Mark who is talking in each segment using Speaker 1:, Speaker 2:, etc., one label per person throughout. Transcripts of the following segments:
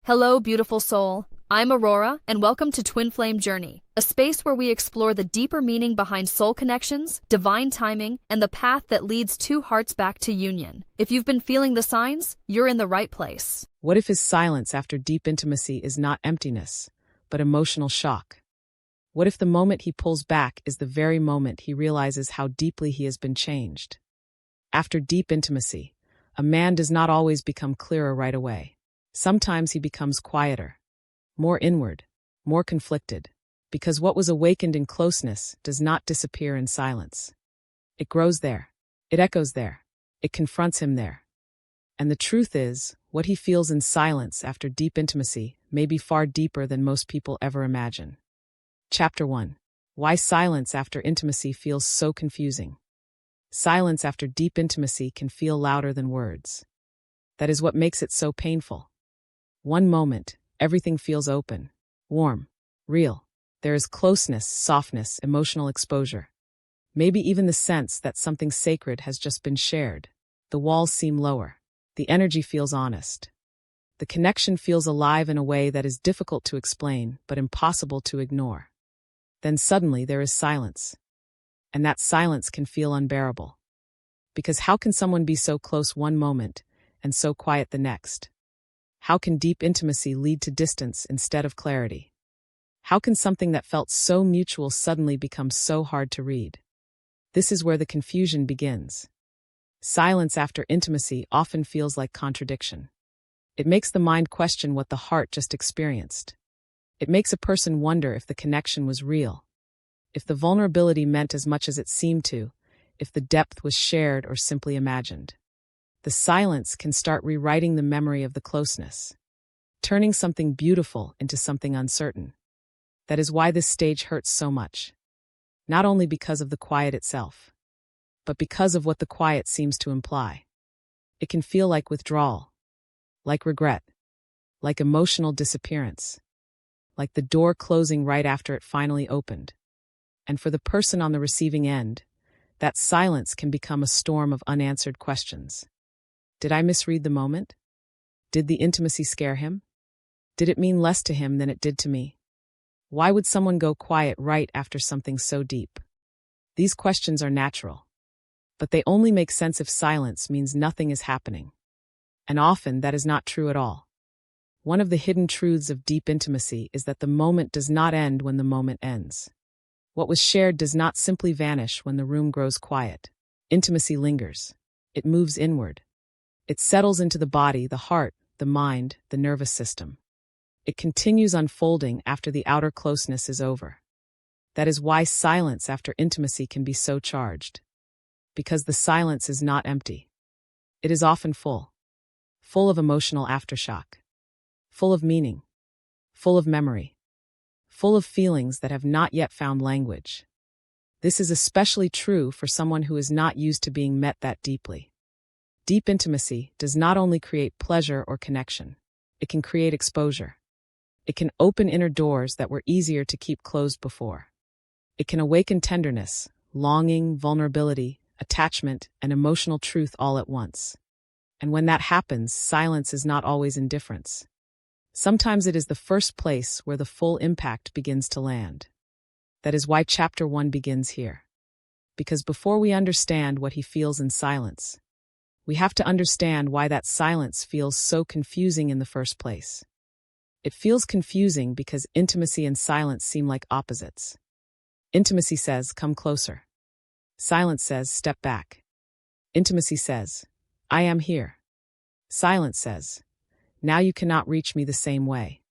Speaker 1: Hello, beautiful soul. I'm Aurora, and welcome to Twin Flame Journey, a space where we explore the deeper meaning behind soul connections, divine timing, and the path that leads two hearts back to union. If you've been feeling the signs, you're in the right place.
Speaker 2: What if his silence after deep intimacy is not emptiness, but emotional shock? What if the moment he pulls back is the very moment he realizes how deeply he has been changed? After deep intimacy, a man does not always become clearer right away. Sometimes he becomes quieter, more inward, more conflicted, because what was awakened in closeness does not disappear in silence. It grows there, it echoes there, it confronts him there. And the truth is, what he feels in silence after deep intimacy may be far deeper than most people ever imagine. Chapter 1. Why silence after intimacy feels so confusing. Silence after deep intimacy can feel louder than words. That is what makes it so painful. One moment, everything feels open, warm, real. There is closeness, softness, emotional exposure. Maybe even the sense that something sacred has just been shared. The walls seem lower. The energy feels honest. The connection feels alive in a way that is difficult to explain, but impossible to ignore. Then suddenly there is silence. And that silence can feel unbearable. Because how can someone be so close one moment and so quiet the next? How can deep intimacy lead to distance instead of clarity? How can something that felt so mutual suddenly become so hard to read? This is where the confusion begins. Silence after intimacy often feels like contradiction. It makes the mind question what the heart just experienced. It makes a person wonder if the connection was real, if the vulnerability meant as much as it seemed to, if the depth was shared or simply imagined. The silence can start rewriting the memory of the closeness, turning something beautiful into something uncertain. That is why this stage hurts so much. Not only because of the quiet itself, but because of what the quiet seems to imply. It can feel like withdrawal, like regret, like emotional disappearance, like the door closing right after it finally opened. And for the person on the receiving end, that silence can become a storm of unanswered questions. Did I misread the moment? Did the intimacy scare him? Did it mean less to him than it did to me? Why would someone go quiet right after something so deep? These questions are natural, but they only make sense if silence means nothing is happening. And often that is not true at all. One of the hidden truths of deep intimacy is that the moment does not end when the moment ends. What was shared does not simply vanish when the room grows quiet. Intimacy lingers. It moves inward. It settles into the body, the heart, the mind, the nervous system. It continues unfolding after the outer closeness is over. That is why silence after intimacy can be so charged. Because the silence is not empty. It is often full. Full of emotional aftershock. Full of meaning. Full of memory. Full of feelings that have not yet found language. This is especially true for someone who is not used to being met that deeply. Deep intimacy does not only create pleasure or connection, it can create exposure. It can open inner doors that were easier to keep closed before. It can awaken tenderness, longing, vulnerability, attachment, and emotional truth all at once. And when that happens, silence is not always indifference. Sometimes it is the first place where the full impact begins to land. That is why Chapter 1 begins here. Because before we understand what he feels in silence, we have to understand why that silence feels so confusing in the first place. It feels confusing because intimacy and silence seem like opposites. Intimacy says, come closer. Silence says, step back. Intimacy says, I am here. Silence says, now you cannot reach me the same way.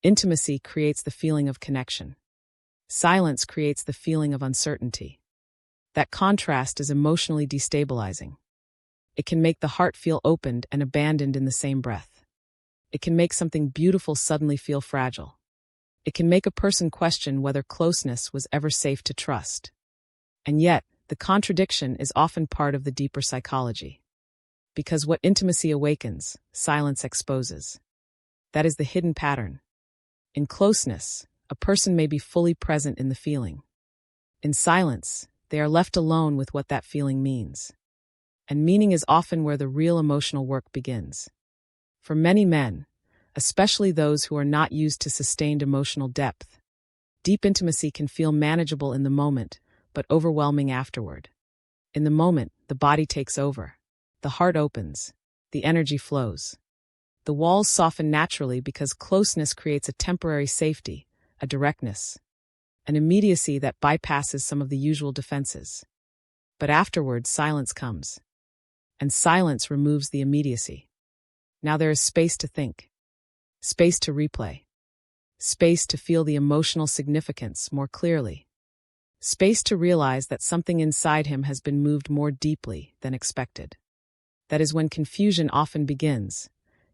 Speaker 2: Intimacy creates the feeling of connection. Silence creates the feeling of uncertainty. That contrast is emotionally destabilizing. It can make the heart feel opened and abandoned in the same breath. It can make something beautiful suddenly feel fragile. It can make a person question whether closeness was ever safe to trust. And yet, the contradiction is often part of the deeper psychology. Because what intimacy awakens, silence exposes. That is the hidden pattern. In closeness, a person may be fully present in the feeling. In silence, they are left alone with what that feeling means. And meaning is often where the real emotional work begins. For many men, especially those who are not used to sustained emotional depth. Deep intimacy can feel manageable in the moment, but overwhelming afterward. In the moment, the body takes over. The heart opens. The energy flows. The walls soften naturally because closeness creates a temporary safety, a directness, an immediacy that bypasses some of the usual defenses. But afterward, silence comes. And silence removes the immediacy. Now there is space to think. Space to replay. Space to feel the emotional significance more clearly. Space to realize that something inside him has been moved more deeply than expected. That is when confusion often begins,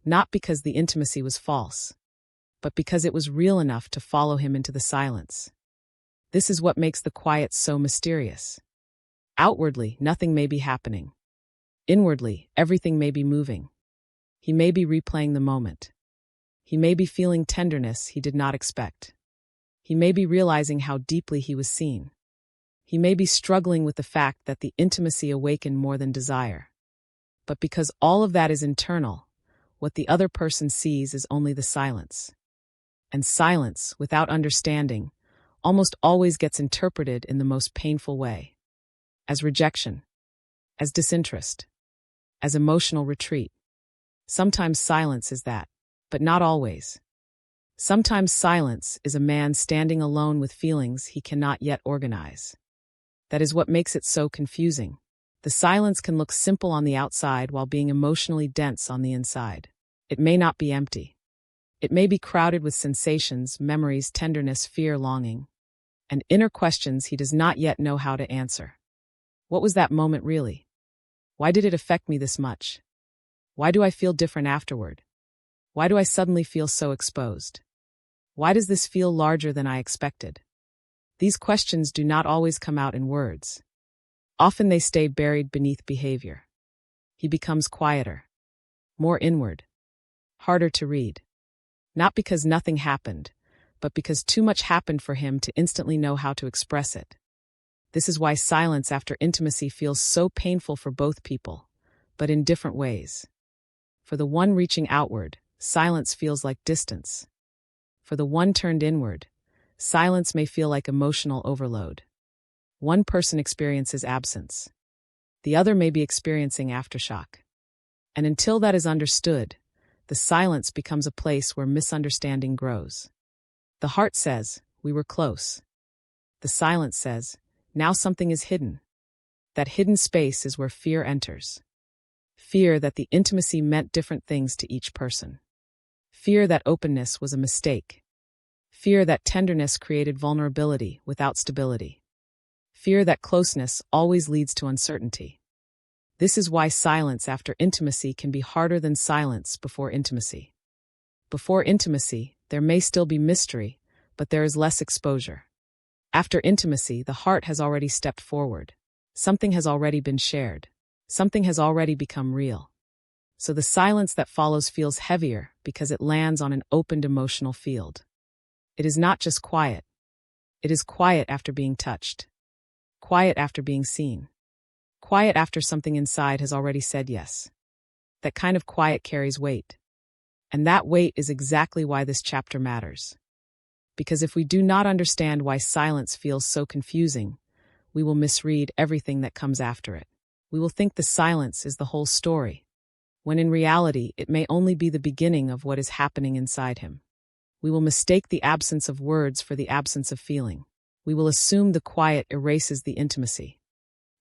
Speaker 2: not because the intimacy was false, but because it was real enough to follow him into the silence. This is what makes the quiet so mysterious. Outwardly, nothing may be happening. Inwardly, everything may be moving. He may be replaying the moment. He may be feeling tenderness he did not expect. He may be realizing how deeply he was seen. He may be struggling with the fact that the intimacy awakened more than desire. But because all of that is internal, what the other person sees is only the silence. And silence, without understanding, almost always gets interpreted in the most painful way. As rejection. As disinterest. As emotional retreat. Sometimes silence is that, but not always. Sometimes silence is a man standing alone with feelings he cannot yet organize. That is what makes it so confusing. The silence can look simple on the outside while being emotionally dense on the inside. It may not be empty. It may be crowded with sensations, memories, tenderness, fear, longing, and inner questions he does not yet know how to answer. What was that moment really? Why did it affect me this much? Why do I feel different afterward? Why do I suddenly feel so exposed? Why does this feel larger than I expected? These questions do not always come out in words. Often they stay buried beneath behavior. He becomes quieter, more inward, harder to read. Not because nothing happened, but because too much happened for him to instantly know how to express it. This is why silence after intimacy feels so painful for both people, but in different ways. For the one reaching outward, silence feels like distance. For the one turned inward, silence may feel like emotional overload. One person experiences absence. The other may be experiencing aftershock. And until that is understood, the silence becomes a place where misunderstanding grows. The heart says, "We were close." The silence says, "Now something is hidden." That hidden space is where fear enters. Fear that the intimacy meant different things to each person. Fear that openness was a mistake. Fear that tenderness created vulnerability without stability. Fear that closeness always leads to uncertainty. This is why silence after intimacy can be harder than silence before intimacy. Before intimacy, there may still be mystery, but there is less exposure. After intimacy, the heart has already stepped forward. Something has already been shared. Something has already become real. So the silence that follows feels heavier because it lands on an opened emotional field. It is not just quiet. It is quiet after being touched. Quiet after being seen. Quiet after something inside has already said yes. That kind of quiet carries weight. And that weight is exactly why this chapter matters. Because if we do not understand why silence feels so confusing, we will misread everything that comes after it. We will think the silence is the whole story, when in reality it may only be the beginning of what is happening inside him. We will mistake the absence of words for the absence of feeling. We will assume the quiet erases the intimacy,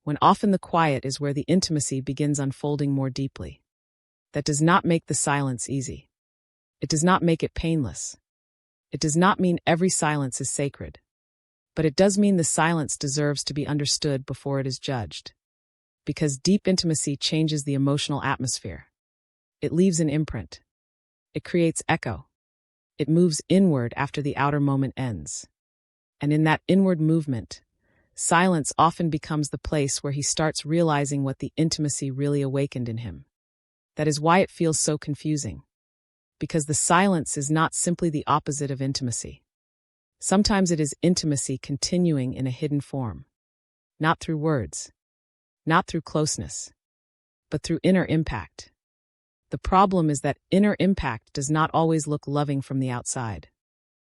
Speaker 2: when often the quiet is where the intimacy begins unfolding more deeply. That does not make the silence easy. It does not make it painless. It does not mean every silence is sacred. But it does mean the silence deserves to be understood before it is judged. Because deep intimacy changes the emotional atmosphere. It leaves an imprint. It creates echo. It moves inward after the outer moment ends. And in that inward movement, silence often becomes the place where he starts realizing what the intimacy really awakened in him. That is why it feels so confusing. Because the silence is not simply the opposite of intimacy. Sometimes it is intimacy continuing in a hidden form. Not through words. Not through closeness. But through inner impact. The problem is that inner impact does not always look loving from the outside.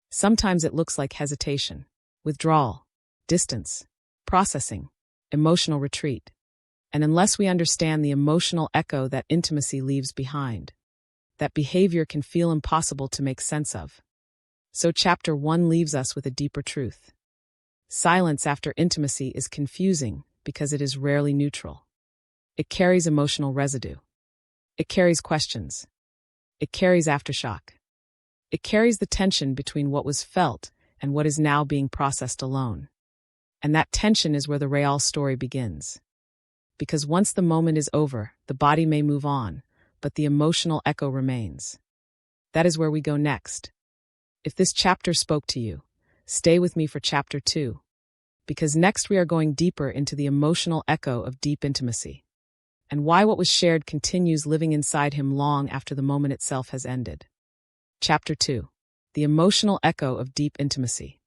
Speaker 2: Sometimes it looks like hesitation, withdrawal, distance, processing, emotional retreat. And unless we understand the emotional echo that intimacy leaves behind, that behavior can feel impossible to make sense of. So chapter 1 leaves us with a deeper truth. Silence after intimacy is confusing because it is rarely neutral. It carries emotional residue. It carries questions. It carries aftershock. It carries the tension between what was felt and what is now being processed alone. And that tension is where the real story begins. Because once the moment is over, the body may move on, but the emotional echo remains. That is where we go next. If this chapter spoke to you, stay with me for chapter 2. Because next we are going deeper into the emotional echo of deep intimacy, and why what was shared continues living inside him long after the moment itself has ended. Chapter 2. The emotional echo of deep intimacy.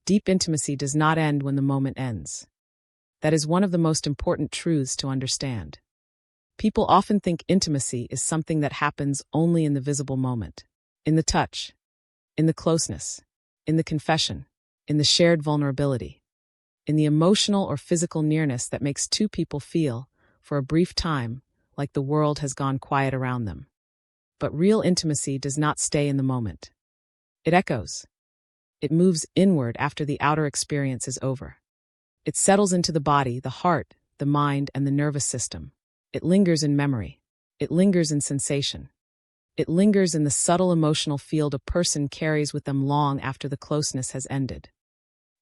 Speaker 2: Deep intimacy does not end when the moment ends. That is one of the most important truths to understand. People often think intimacy is something that happens only in the visible moment, in the touch, in the closeness, in the confession, in the shared vulnerability, in the emotional or physical nearness that makes two people feel, for a brief time, like the world has gone quiet around them. But real intimacy does not stay in the moment. It echoes. It moves inward after the outer experience is over. It settles into the body, the heart, the mind, and the nervous system. It lingers in memory. It lingers in sensation. It lingers in the subtle emotional field a person carries with them long after the closeness has ended.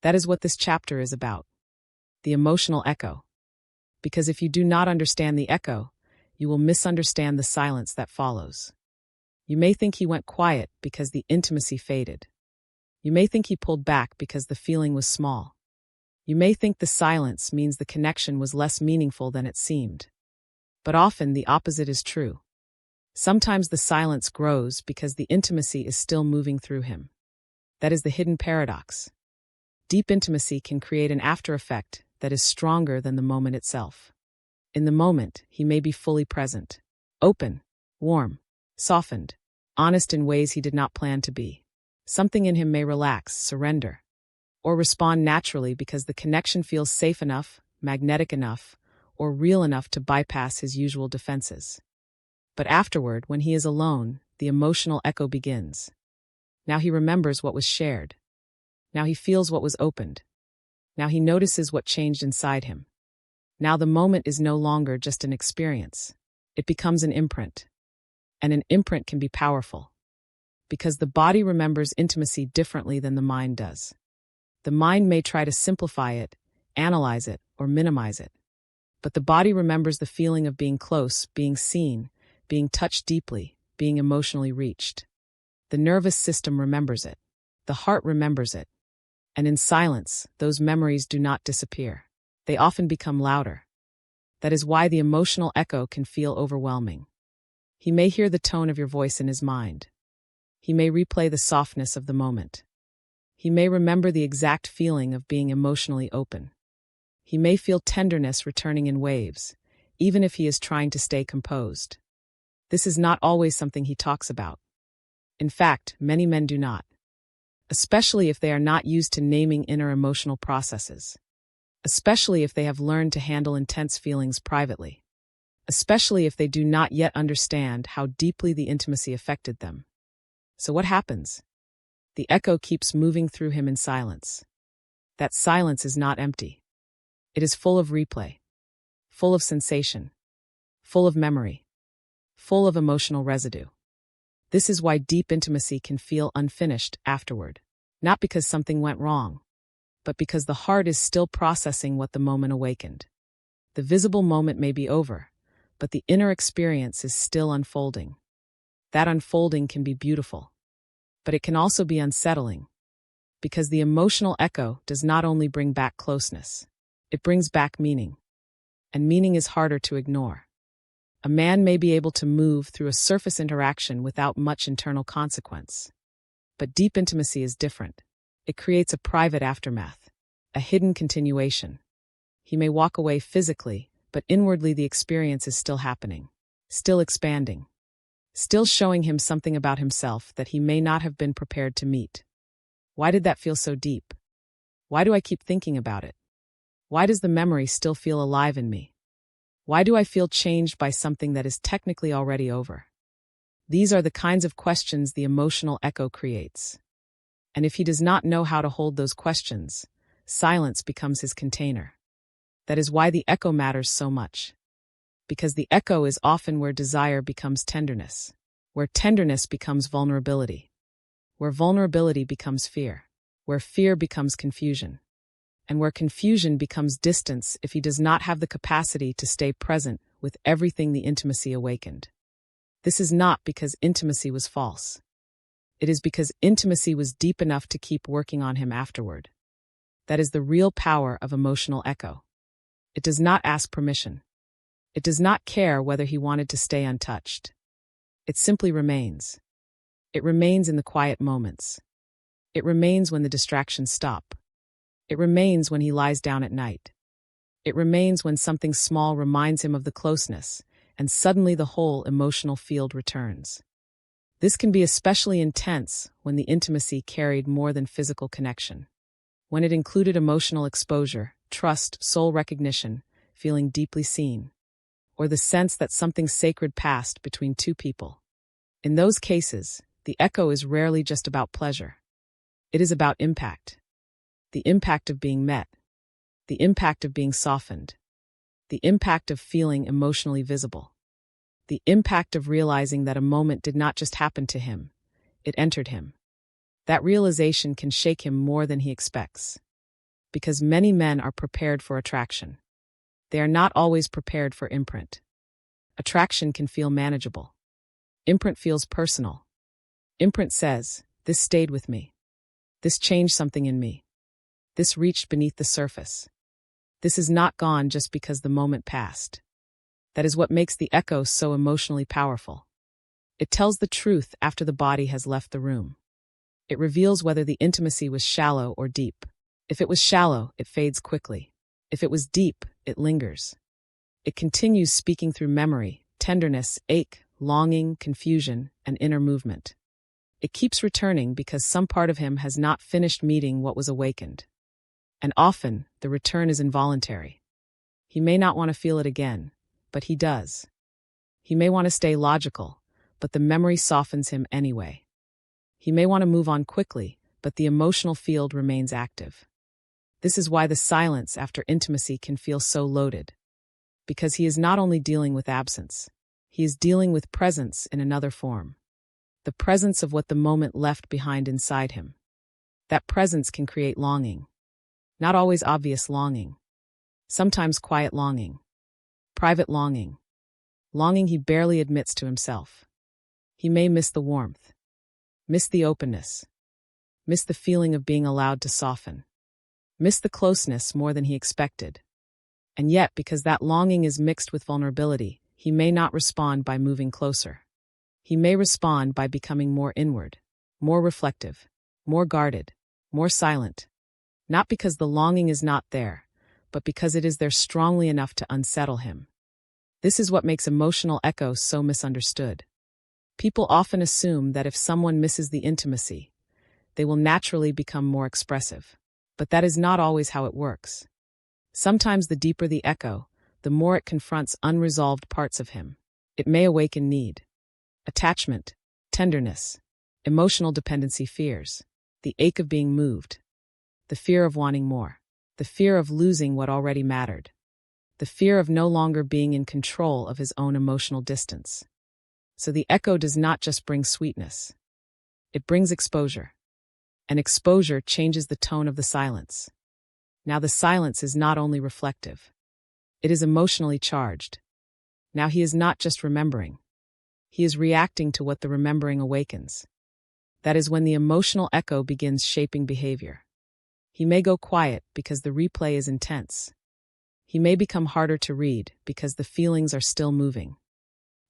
Speaker 2: That is what this chapter is about. The emotional echo. Because if you do not understand the echo, you will misunderstand the silence that follows. You may think he went quiet because the intimacy faded. You may think he pulled back because the feeling was small. You may think the silence means the connection was less meaningful than it seemed. But often the opposite is true. Sometimes the silence grows because the intimacy is still moving through him. That is the hidden paradox. Deep intimacy can create an after effect that is stronger than the moment itself. In the moment, he may be fully present, open, warm, softened, honest in ways he did not plan to be. Something in him may relax, surrender, or respond naturally because the connection feels safe enough, magnetic enough, or real enough to bypass his usual defenses. But afterward, when he is alone, the emotional echo begins. Now he remembers what was shared. Now he feels what was opened. Now he notices what changed inside him. Now the moment is no longer just an experience. It becomes an imprint. And an imprint can be powerful. Because the body remembers intimacy differently than the mind does. The mind may try to simplify it, analyze it, or minimize it. But the body remembers the feeling of being close, being seen, being touched deeply, being emotionally reached. The nervous system remembers it. The heart remembers it. And in silence, those memories do not disappear. They often become louder. That is why the emotional echo can feel overwhelming. He may hear the tone of your voice in his mind. He may replay the softness of the moment. He may remember the exact feeling of being emotionally open. He may feel tenderness returning in waves, even if he is trying to stay composed. This is not always something he talks about. In fact, many men do not. Especially if they are not used to naming inner emotional processes. Especially if they have learned to handle intense feelings privately. Especially if they do not yet understand how deeply the intimacy affected them. So what happens? The echo keeps moving through him in silence. That silence is not empty. It is full of replay, full of sensation, full of memory, full of emotional residue. This is why deep intimacy can feel unfinished afterward. Not because something went wrong, but because the heart is still processing what the moment awakened. The visible moment may be over, but the inner experience is still unfolding. That unfolding can be beautiful, but it can also be unsettling, because the emotional echo does not only bring back closeness, it brings back meaning, and meaning is harder to ignore. A man may be able to move through a surface interaction without much internal consequence. But deep intimacy is different. It creates a private aftermath, a hidden continuation. He may walk away physically, but inwardly the experience is still happening, still expanding. still showing him something about himself that he may not have been prepared to meet. Why did that feel so deep? Why do I keep thinking about it? Why does the memory still feel alive in me? Why do I feel changed by something that is technically already over? These are the kinds of questions the emotional echo creates. And if he does not know how to hold those questions, silence becomes his container. That is why the echo matters so much. Because the echo is often where desire becomes tenderness, where tenderness becomes vulnerability, where vulnerability becomes fear, where fear becomes confusion, and where confusion becomes distance if he does not have the capacity to stay present with everything the intimacy awakened. This is not because intimacy was false. It is because intimacy was deep enough to keep working on him afterward. That is the real power of emotional echo. It does not ask permission. It does not care whether he wanted to stay untouched. It simply remains. It remains in the quiet moments. It remains when the distractions stop. It remains when he lies down at night. It remains when something small reminds him of the closeness, and suddenly the whole emotional field returns. This can be especially intense when the intimacy carried more than physical connection. When it included emotional exposure, trust, soul recognition, feeling deeply seen, or the sense that something sacred passed between two people. In those cases, the echo is rarely just about pleasure. It is about impact. The impact of being met. The impact of being softened. The impact of feeling emotionally visible. The impact of realizing that a moment did not just happen to him, it entered him. That realization can shake him more than he expects. Because many men are prepared for attraction. They are not always prepared for imprint. Attraction can feel manageable. Imprint feels personal. Imprint says, this stayed with me. This changed something in me. This reached beneath the surface. This is not gone just because the moment passed. That is what makes the echo so emotionally powerful. It tells the truth after the body has left the room. It reveals whether the intimacy was shallow or deep. If it was shallow, it fades quickly. If it was deep, it lingers. It continues speaking through memory, tenderness, ache, longing, confusion, and inner movement. It keeps returning because some part of him has not finished meeting what was awakened. And often, the return is involuntary. He may not want to feel it again, but he does. He may want to stay logical, but the memory softens him anyway. He may want to move on quickly, but the emotional field remains active. This is why the silence after intimacy can feel so loaded. Because he is not only dealing with absence, he is dealing with presence in another form. The presence of what the moment left behind inside him. That presence can create longing. Not always obvious longing. Sometimes quiet longing. Private longing. Longing he barely admits to himself. He may miss the warmth. Miss the openness. Miss the feeling of being allowed to soften. Miss the closeness more than he expected. And yet, because that longing is mixed with vulnerability, he may not respond by moving closer. He may respond by becoming more inward, more reflective, more guarded, more silent. Not because the longing is not there, but because it is there strongly enough to unsettle him. This is what makes emotional echo so misunderstood. People often assume that if someone misses the intimacy, they will naturally become more expressive. But that is not always how it works. Sometimes the deeper the echo, the more it confronts unresolved parts of him. It may awaken need, attachment, tenderness, emotional dependency fears, the ache of being moved, the fear of wanting more, the fear of losing what already mattered, the fear of no longer being in control of his own emotional distance. So the echo does not just bring sweetness. It brings exposure. And exposure changes the tone of the silence. Now the silence is not only reflective. It is emotionally charged. Now he is not just remembering. He is reacting to what the remembering awakens. That is when the emotional echo begins shaping behavior. He may go quiet because the replay is intense. He may become harder to read because the feelings are still moving.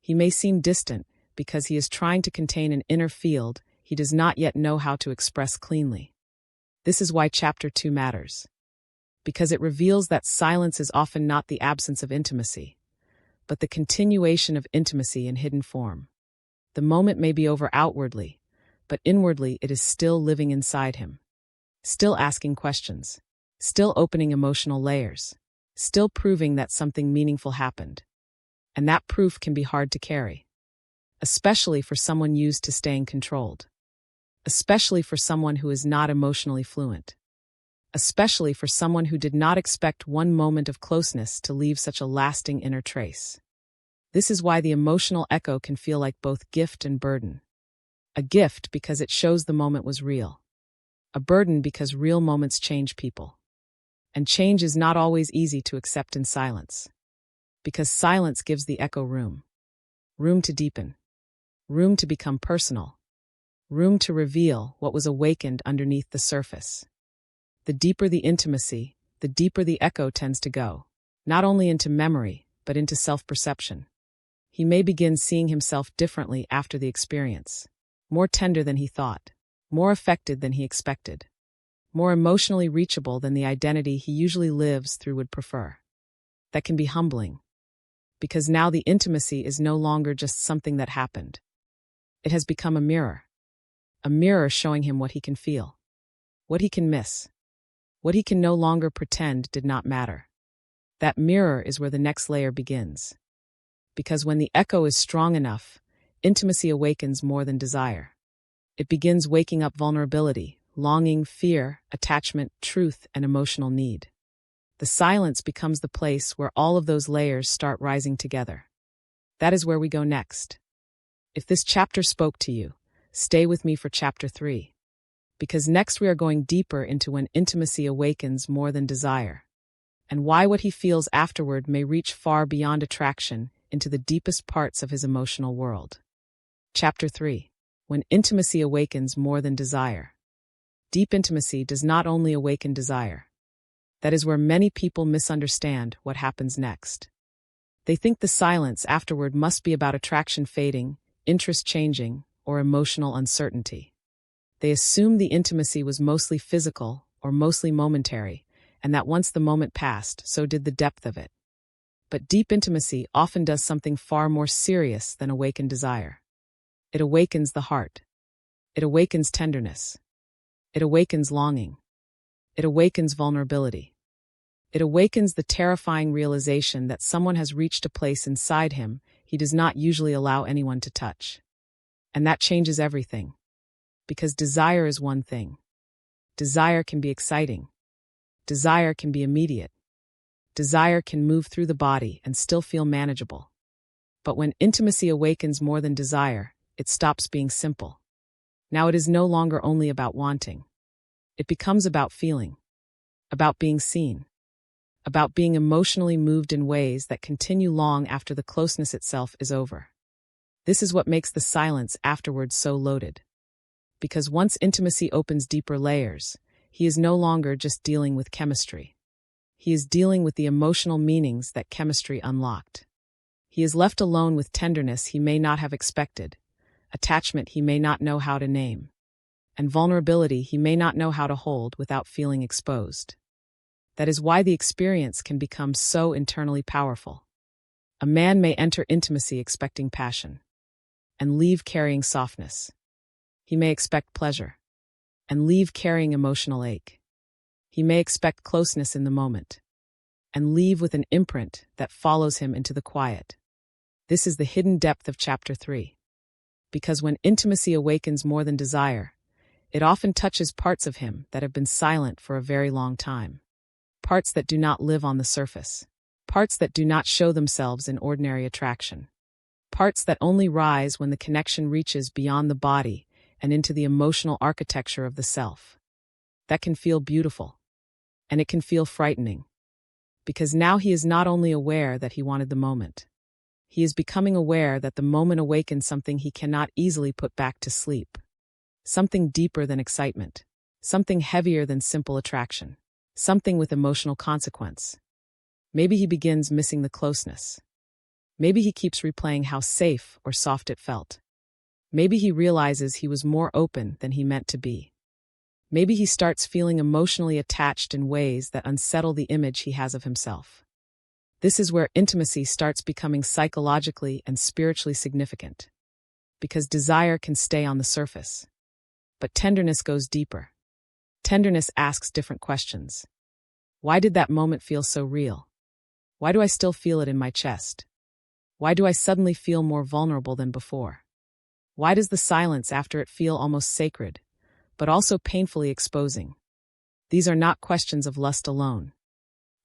Speaker 2: He may seem distant because he is trying to contain an inner field he does not yet know how to express cleanly. This is why Chapter 2 matters. Because it reveals that silence is often not the absence of intimacy, but the continuation of intimacy in hidden form. The moment may be over outwardly, but inwardly it is still living inside him. Still asking questions. Still opening emotional layers. Still proving that something meaningful happened. And that proof can be hard to carry. Especially for someone used to staying controlled. Especially for someone who is not emotionally fluent. Especially for someone who did not expect one moment of closeness to leave such a lasting inner trace. This is why the emotional echo can feel like both gift and burden. A gift because it shows the moment was real. A burden because real moments change people. And change is not always easy to accept in silence. Because silence gives the echo room. Room to deepen. Room to become personal. Room to reveal what was awakened underneath the surface. The deeper the intimacy, the deeper the echo tends to go. Not only into memory, but into self-perception. He may begin seeing himself differently after the experience. More tender than he thought. More affected than he expected. More emotionally reachable than the identity he usually lives through would prefer. That can be humbling. Because now the intimacy is no longer just something that happened. It has become a mirror. A mirror showing him what he can feel. What he can miss. What he can no longer pretend did not matter. That mirror is where the next layer begins. Because when the echo is strong enough, intimacy awakens more than desire. It begins waking up vulnerability, longing, fear, attachment, truth, and emotional need. The silence becomes the place where all of those layers start rising together. That is where we go next. If this chapter spoke to you, stay with me for chapter 3. Because next we are going deeper into when intimacy awakens more than desire. And why what he feels afterward may reach far beyond attraction into the deepest parts of his emotional world. Chapter 3. When intimacy awakens more than desire. Deep intimacy does not only awaken desire. That is where many people misunderstand what happens next. They think the silence afterward must be about attraction fading, interest changing, or emotional uncertainty. They assume the intimacy was mostly physical or mostly momentary, and that once the moment passed, so did the depth of it. But deep intimacy often does something far more serious than awaken desire. It awakens the heart. It awakens tenderness. It awakens longing. It awakens vulnerability. It awakens the terrifying realization that someone has reached a place inside him he does not usually allow anyone to touch. And that changes everything. Because desire is one thing. Desire can be exciting. Desire can be immediate. Desire can move through the body and still feel manageable. But when intimacy awakens more than desire, it stops being simple. Now it is no longer only about wanting. It becomes about feeling. About being seen. About being emotionally moved in ways that continue long after the closeness itself is over. This is what makes the silence afterwards so loaded. Because once intimacy opens deeper layers, he is no longer just dealing with chemistry. He is dealing with the emotional meanings that chemistry unlocked. He is left alone with tenderness he may not have expected, attachment he may not know how to name, and vulnerability he may not know how to hold without feeling exposed. That is why the experience can become so internally powerful. A man may enter intimacy expecting passion, and leave carrying softness. He may expect pleasure, and leave carrying emotional ache. He may expect closeness in the moment, and leave with an imprint that follows him into the quiet. This is the hidden depth of chapter 3. Because when intimacy awakens more than desire, it often touches parts of him that have been silent for a very long time. Parts that do not live on the surface. Parts that do not show themselves in ordinary attraction. Parts that only rise when the connection reaches beyond the body and into the emotional architecture of the self. That can feel beautiful. And it can feel frightening. Because now he is not only aware that he wanted the moment. He is becoming aware that the moment awakens something he cannot easily put back to sleep. Something deeper than excitement. Something heavier than simple attraction. Something with emotional consequence. Maybe he begins missing the closeness. Maybe he keeps replaying how safe or soft it felt. Maybe he realizes he was more open than he meant to be. Maybe he starts feeling emotionally attached in ways that unsettle the image he has of himself. This is where intimacy starts becoming psychologically and spiritually significant. because desire can stay on the surface. But tenderness goes deeper. Tenderness asks different questions. Why did that moment feel so real? Why do I still feel it in my chest? Why do I suddenly feel more vulnerable than before? Why does the silence after it feel almost sacred, but also painfully exposing? These are not questions of lust alone.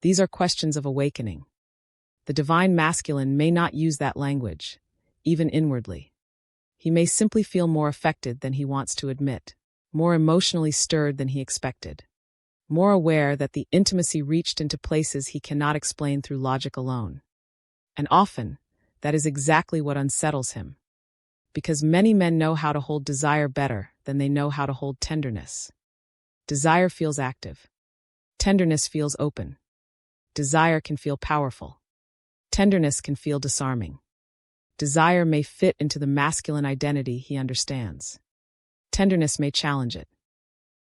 Speaker 2: These are questions of awakening. The divine masculine may not use that language, even inwardly. He may simply feel more affected than he wants to admit, more emotionally stirred than he expected, more aware that the intimacy reached into places he cannot explain through logic alone. And often, that is exactly what unsettles him. Because many men know how to hold desire better than they know how to hold tenderness. Desire feels active. Tenderness feels open. Desire can feel powerful. Tenderness can feel disarming. Desire may fit into the masculine identity he understands. Tenderness may challenge it.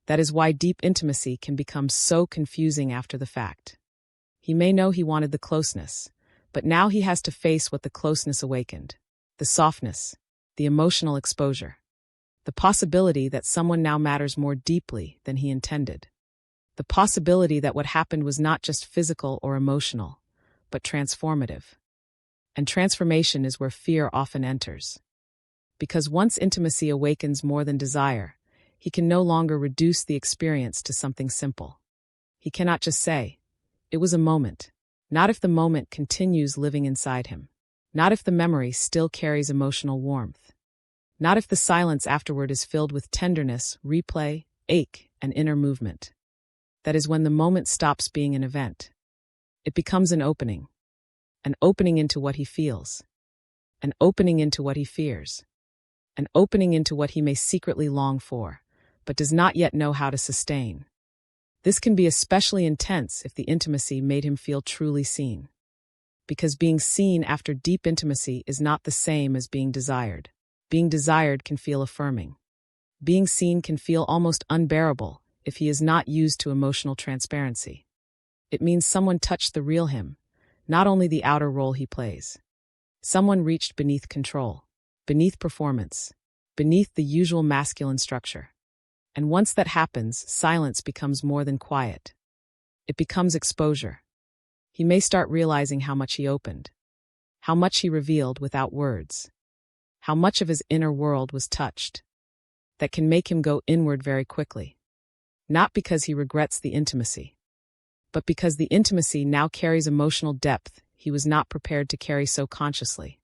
Speaker 2: That is why deep intimacy can become so confusing after the fact. He may know he wanted the closeness, but now he has to face what the closeness awakened. The softness, the emotional exposure, the possibility that someone now matters more deeply than he intended. The possibility that what happened was not just physical or emotional, but transformative. And transformation is where fear often enters. Because once intimacy awakens more than desire, he can no longer reduce the experience to something simple. He cannot just say, "It was a moment," not if the moment continues living inside him. Not if the memory still carries emotional warmth. Not if the silence afterward is filled with tenderness, replay, ache, and inner movement. That is when the moment stops being an event. It becomes an opening into what he feels, an opening into what he fears, an opening into what he may secretly long for, but does not yet know how to sustain. This can be especially intense if the intimacy made him feel truly seen. Because being seen after deep intimacy is not the same as being desired. Being desired can feel affirming. Being seen can feel almost unbearable if he is not used to emotional transparency. It means someone touched the real him, not only the outer role he plays. Someone reached beneath control, beneath performance, beneath the usual masculine structure. And once that happens, silence becomes more than quiet. It becomes exposure. He may start realizing how much he opened, how much he revealed without words, how much of his inner world was touched. That can make him go inward very quickly. Not because he regrets the intimacy, but because the intimacy now carries emotional depth he was not prepared to carry so consciously.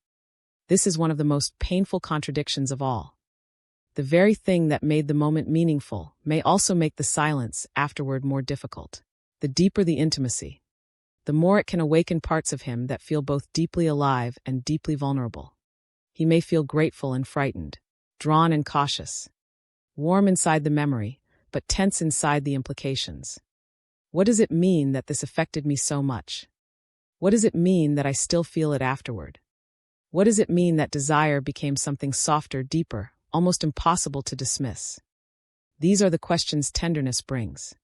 Speaker 2: This is one of the most painful contradictions of all. The very thing that made the moment meaningful may also make the silence afterward more difficult. The deeper the intimacy, the more it can awaken parts of him that feel both deeply alive and deeply vulnerable. He may feel grateful and frightened, drawn and cautious, warm inside the memory, but tense inside the implications. What does it mean that this affected me so much? What does it mean that I still feel it afterward? What does it mean that desire became something softer, deeper, almost impossible to dismiss? These are the questions tenderness brings.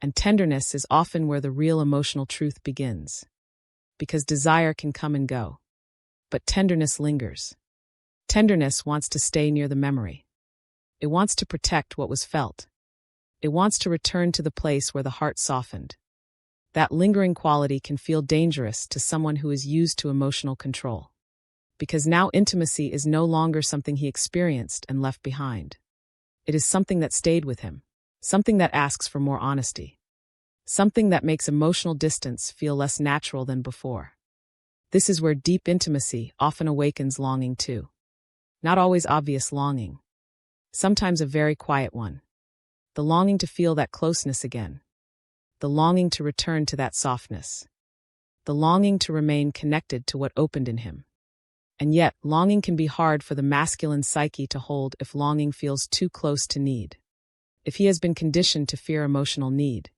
Speaker 2: And tenderness is often where the real emotional truth begins. Because desire can come and go. But tenderness lingers. Tenderness wants to stay near the memory. It wants to protect what was felt. It wants to return to the place where the heart softened. That lingering quality can feel dangerous to someone who is used to emotional control. Because now intimacy is no longer something he experienced and left behind. It is something that stayed with him. Something that asks for more honesty. Something that makes emotional distance feel less natural than before. This is where deep intimacy often awakens longing too. Not always obvious longing. Sometimes a very quiet one. The longing to feel that closeness again. The longing to return to that softness. The longing to remain connected to what opened in him. And yet, longing can be hard for the masculine psyche to hold if longing feels too close to need. If he has been conditioned to fear emotional need,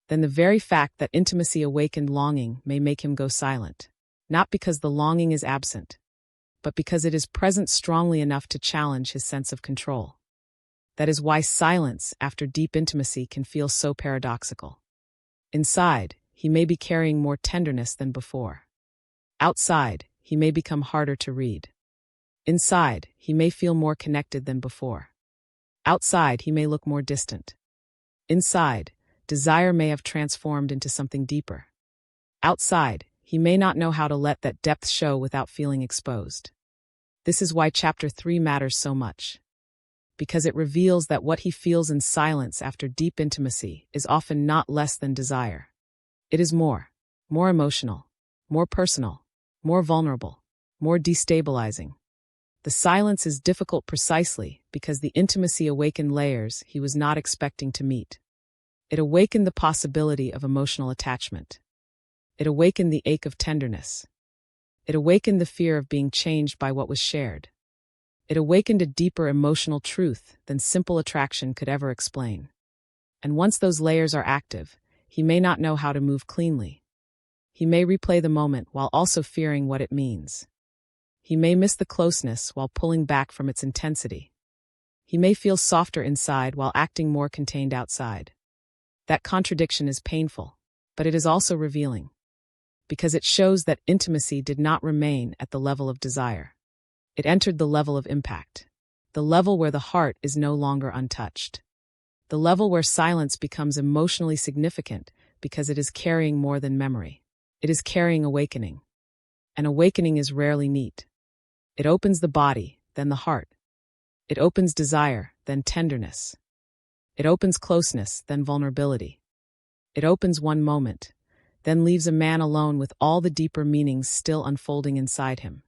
Speaker 2: then the very fact that intimacy awakened longing may make him go silent. Not because the longing is absent, but because it is present strongly enough to challenge his sense of control. That is why silence after deep intimacy can feel so paradoxical. Inside, he may be carrying more tenderness than before. Outside, he may become harder to read. Inside, he may feel more connected than before. Outside, he may look more distant. Inside, desire may have transformed into something deeper. Outside, he may not know how to let that depth show without feeling exposed. This is why Chapter 3 matters so much. Because it reveals that what he feels in silence after deep intimacy is often not less than desire. It is more emotional, more personal, more vulnerable, more destabilizing. The silence is difficult precisely because the intimacy awakened layers he was not expecting to meet. It awakened the possibility of emotional attachment. It awakened the ache of tenderness. It awakened the fear of being changed by what was shared. It awakened a deeper emotional truth than simple attraction could ever explain. And once those layers are active, he may not know how to move cleanly. He may replay the moment while also fearing what it means. He may miss the closeness while pulling back from its intensity. He may feel softer inside while acting more contained outside. That contradiction is painful, but it is also revealing. Because it shows that intimacy did not remain at the level of desire. It entered the level of impact, the level where the heart is no longer untouched. The level where silence becomes emotionally significant because it is carrying more than memory. It is carrying awakening. And awakening is rarely neat. It opens the body, then the heart. It opens desire, then tenderness. It opens closeness, then vulnerability. It opens one moment, then leaves a man alone with all the deeper meanings still unfolding inside him.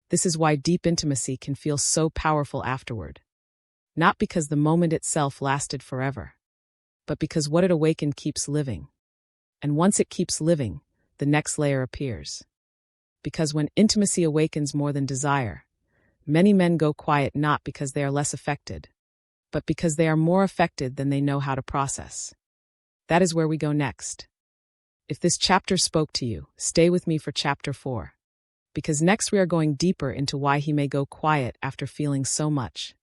Speaker 2: This is why deep intimacy can feel so powerful afterward. Not because the moment itself lasted forever, but because what it awakened keeps living. And once it keeps living, the next layer appears. Because when intimacy awakens more than desire, many men go quiet not because they are less affected, but because they are more affected than they know how to process. That is where we go next. If this chapter spoke to you, stay with me for Chapter 4. Because next we are going deeper into why he may go quiet after feeling so much,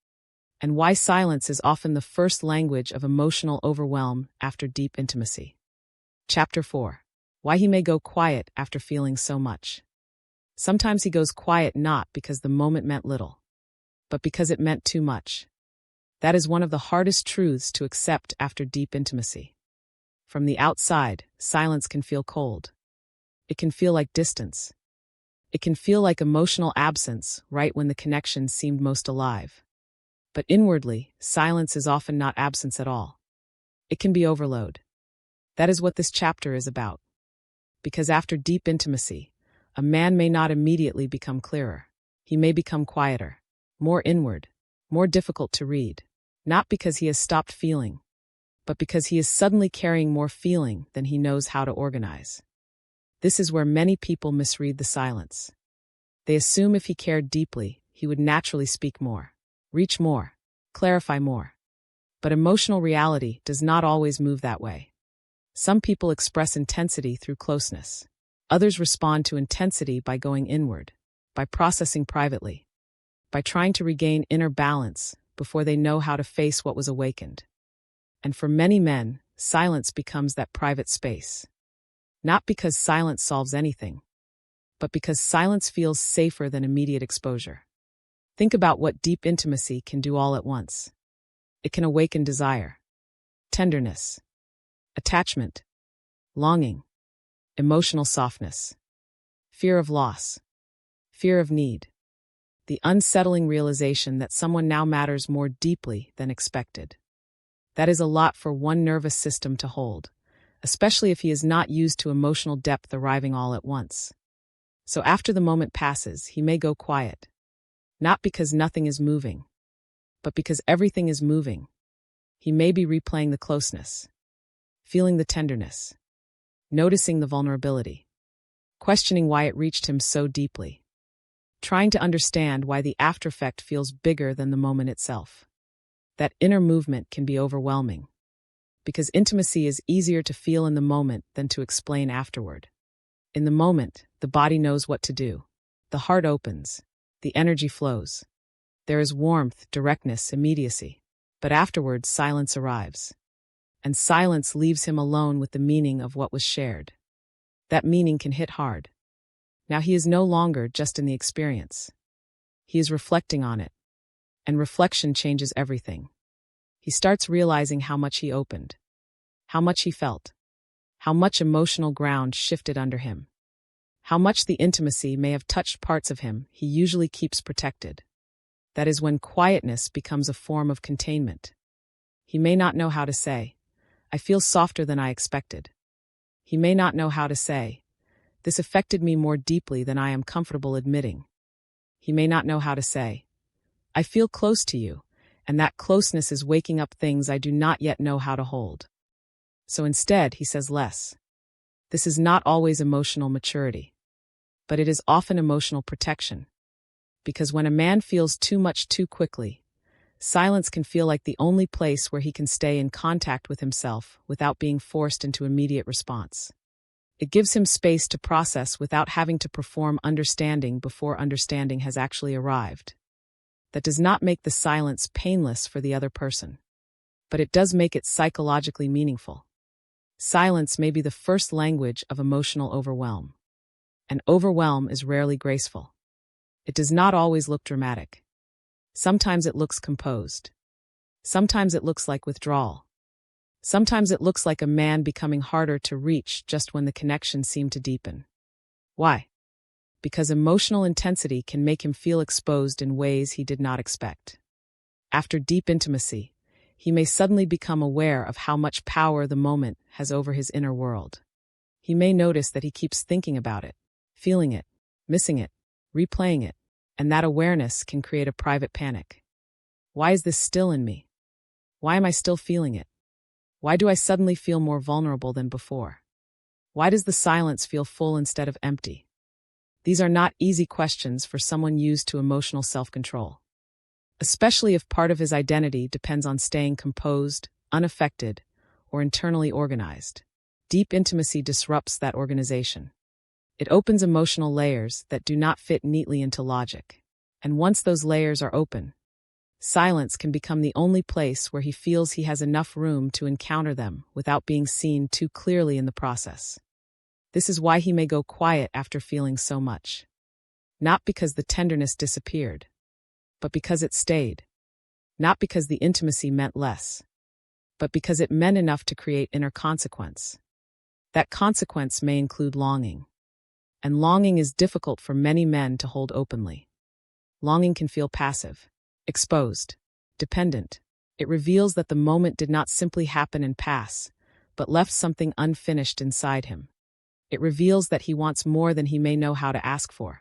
Speaker 2: and why silence is often the first language of emotional overwhelm after deep intimacy. Chapter 4. Why he may go quiet after feeling so much. Sometimes he goes quiet not because the moment meant little, but because it meant too much. That is one of the hardest truths to accept after deep intimacy. From the outside, silence can feel cold. It can feel like distance. It can feel like emotional absence right when the connection seemed most alive. But inwardly, silence is often not absence at all. It can be overload. That is what this chapter is about. Because after deep intimacy, a man may not immediately become clearer. He may become quieter, more inward, more difficult to read. Not because he has stopped feeling, but because he is suddenly carrying more feeling than he knows how to organize. This is where many people misread the silence. They assume if he cared deeply, he would naturally speak more, reach more, clarify more. But emotional reality does not always move that way. Some people express intensity through closeness. Others respond to intensity by going inward, by processing privately, by trying to regain inner balance before they know how to face what was awakened. And for many men, silence becomes that private space. Not because silence solves anything, but because silence feels safer than immediate exposure. Think about what deep intimacy can do all at once. It can awaken desire, tenderness, attachment, longing, emotional softness, fear of loss, fear of need, the unsettling realization that someone now matters more deeply than expected. That is a lot for one nervous system to hold, especially if he is not used to emotional depth arriving all at once. So after the moment passes, he may go quiet. Not because nothing is moving, but because everything is moving. He may be replaying the closeness, feeling the tenderness, noticing the vulnerability, questioning why it reached him so deeply, trying to understand why the aftereffect feels bigger than the moment itself. That inner movement can be overwhelming, because intimacy is easier to feel in the moment than to explain afterward. In the moment, the body knows what to do. The heart opens. The energy flows. There is warmth, directness, immediacy. But afterwards, silence arrives. And silence leaves him alone with the meaning of what was shared. That meaning can hit hard. Now he is no longer just in the experience. He is reflecting on it, and reflection changes everything. He starts realizing how much he opened, how much he felt, how much emotional ground shifted under him, how much the intimacy may have touched parts of him he usually keeps protected. That is when quietness becomes a form of containment. He may not know how to say, "I feel softer than I expected." He may not know how to say, "This affected me more deeply than I am comfortable admitting." He may not know how to say, "I feel close to you, and that closeness is waking up things I do not yet know how to hold." So instead, he says less. This is not always emotional maturity, but it is often emotional protection. Because when a man feels too much too quickly, silence can feel like the only place where he can stay in contact with himself without being forced into immediate response. It gives him space to process without having to perform understanding before understanding has actually arrived. That does not make the silence painless for the other person, but it does make it psychologically meaningful. Silence may be the first language of emotional overwhelm, and overwhelm is rarely graceful. It does not always look dramatic. Sometimes it looks composed. Sometimes it looks like withdrawal. Sometimes it looks like a man becoming harder to reach just when the connection seemed to deepen. Why? Because emotional intensity can make him feel exposed in ways he did not expect. After deep intimacy, he may suddenly become aware of how much power the moment has over his inner world. He may notice that he keeps thinking about it, feeling it, missing it, replaying it, and that awareness can create a private panic. Why is this still in me? Why am I still feeling it? Why do I suddenly feel more vulnerable than before? Why does the silence feel full instead of empty? These are not easy questions for someone used to emotional self-control, especially if part of his identity depends on staying composed, unaffected, or internally organized. Deep intimacy disrupts that organization. It opens emotional layers that do not fit neatly into logic. And once those layers are open, silence can become the only place where he feels he has enough room to encounter them without being seen too clearly in the process. This is why he may go quiet after feeling so much. Not because the tenderness disappeared, but because it stayed. Not because the intimacy meant less, but because it meant enough to create inner consequence. That consequence may include longing. And longing is difficult for many men to hold openly. Longing can feel passive, exposed, dependent. It reveals that the moment did not simply happen and pass, but left something unfinished inside him. It reveals that he wants more than he may know how to ask for.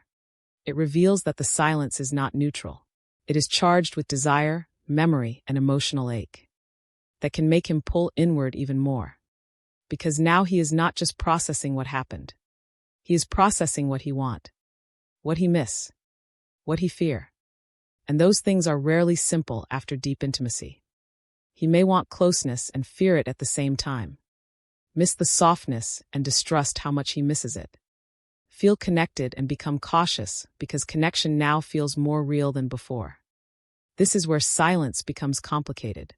Speaker 2: It reveals that the silence is not neutral. It is charged with desire, memory, and emotional ache that can make him pull inward even more. Because now he is not just processing what happened. He is processing what he wants, what he miss, what he fear. And those things are rarely simple after deep intimacy. He may want closeness and fear it at the same time. Miss the softness and distrust how much he misses it. Feel connected and become cautious because connection now feels more real than before. This is where silence becomes complicated.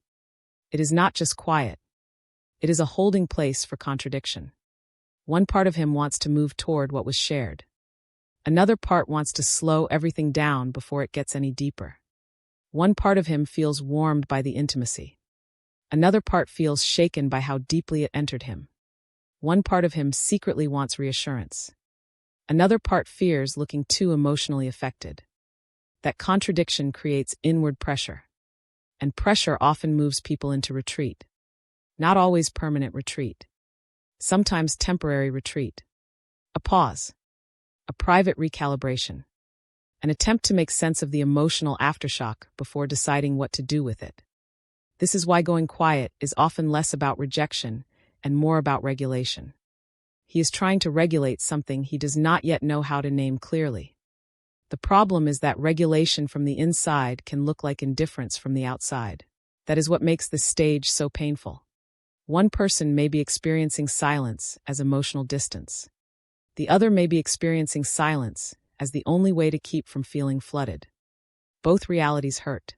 Speaker 2: It is not just quiet. It is a holding place for contradiction. One part of him wants to move toward what was shared. Another part wants to slow everything down before it gets any deeper. One part of him feels warmed by the intimacy. Another part feels shaken by how deeply it entered him. One part of him secretly wants reassurance. Another part fears looking too emotionally affected. That contradiction creates inward pressure. And pressure often moves people into retreat. Not always permanent retreat. Sometimes temporary retreat. A pause. A private recalibration. An attempt to make sense of the emotional aftershock before deciding what to do with it. This is why going quiet is often less about rejection and more about regulation. He is trying to regulate something he does not yet know how to name clearly. The problem is that regulation from the inside can look like indifference from the outside. That is what makes this stage so painful. One person may be experiencing silence as emotional distance. The other may be experiencing silence as the only way to keep from feeling flooded. Both realities hurt.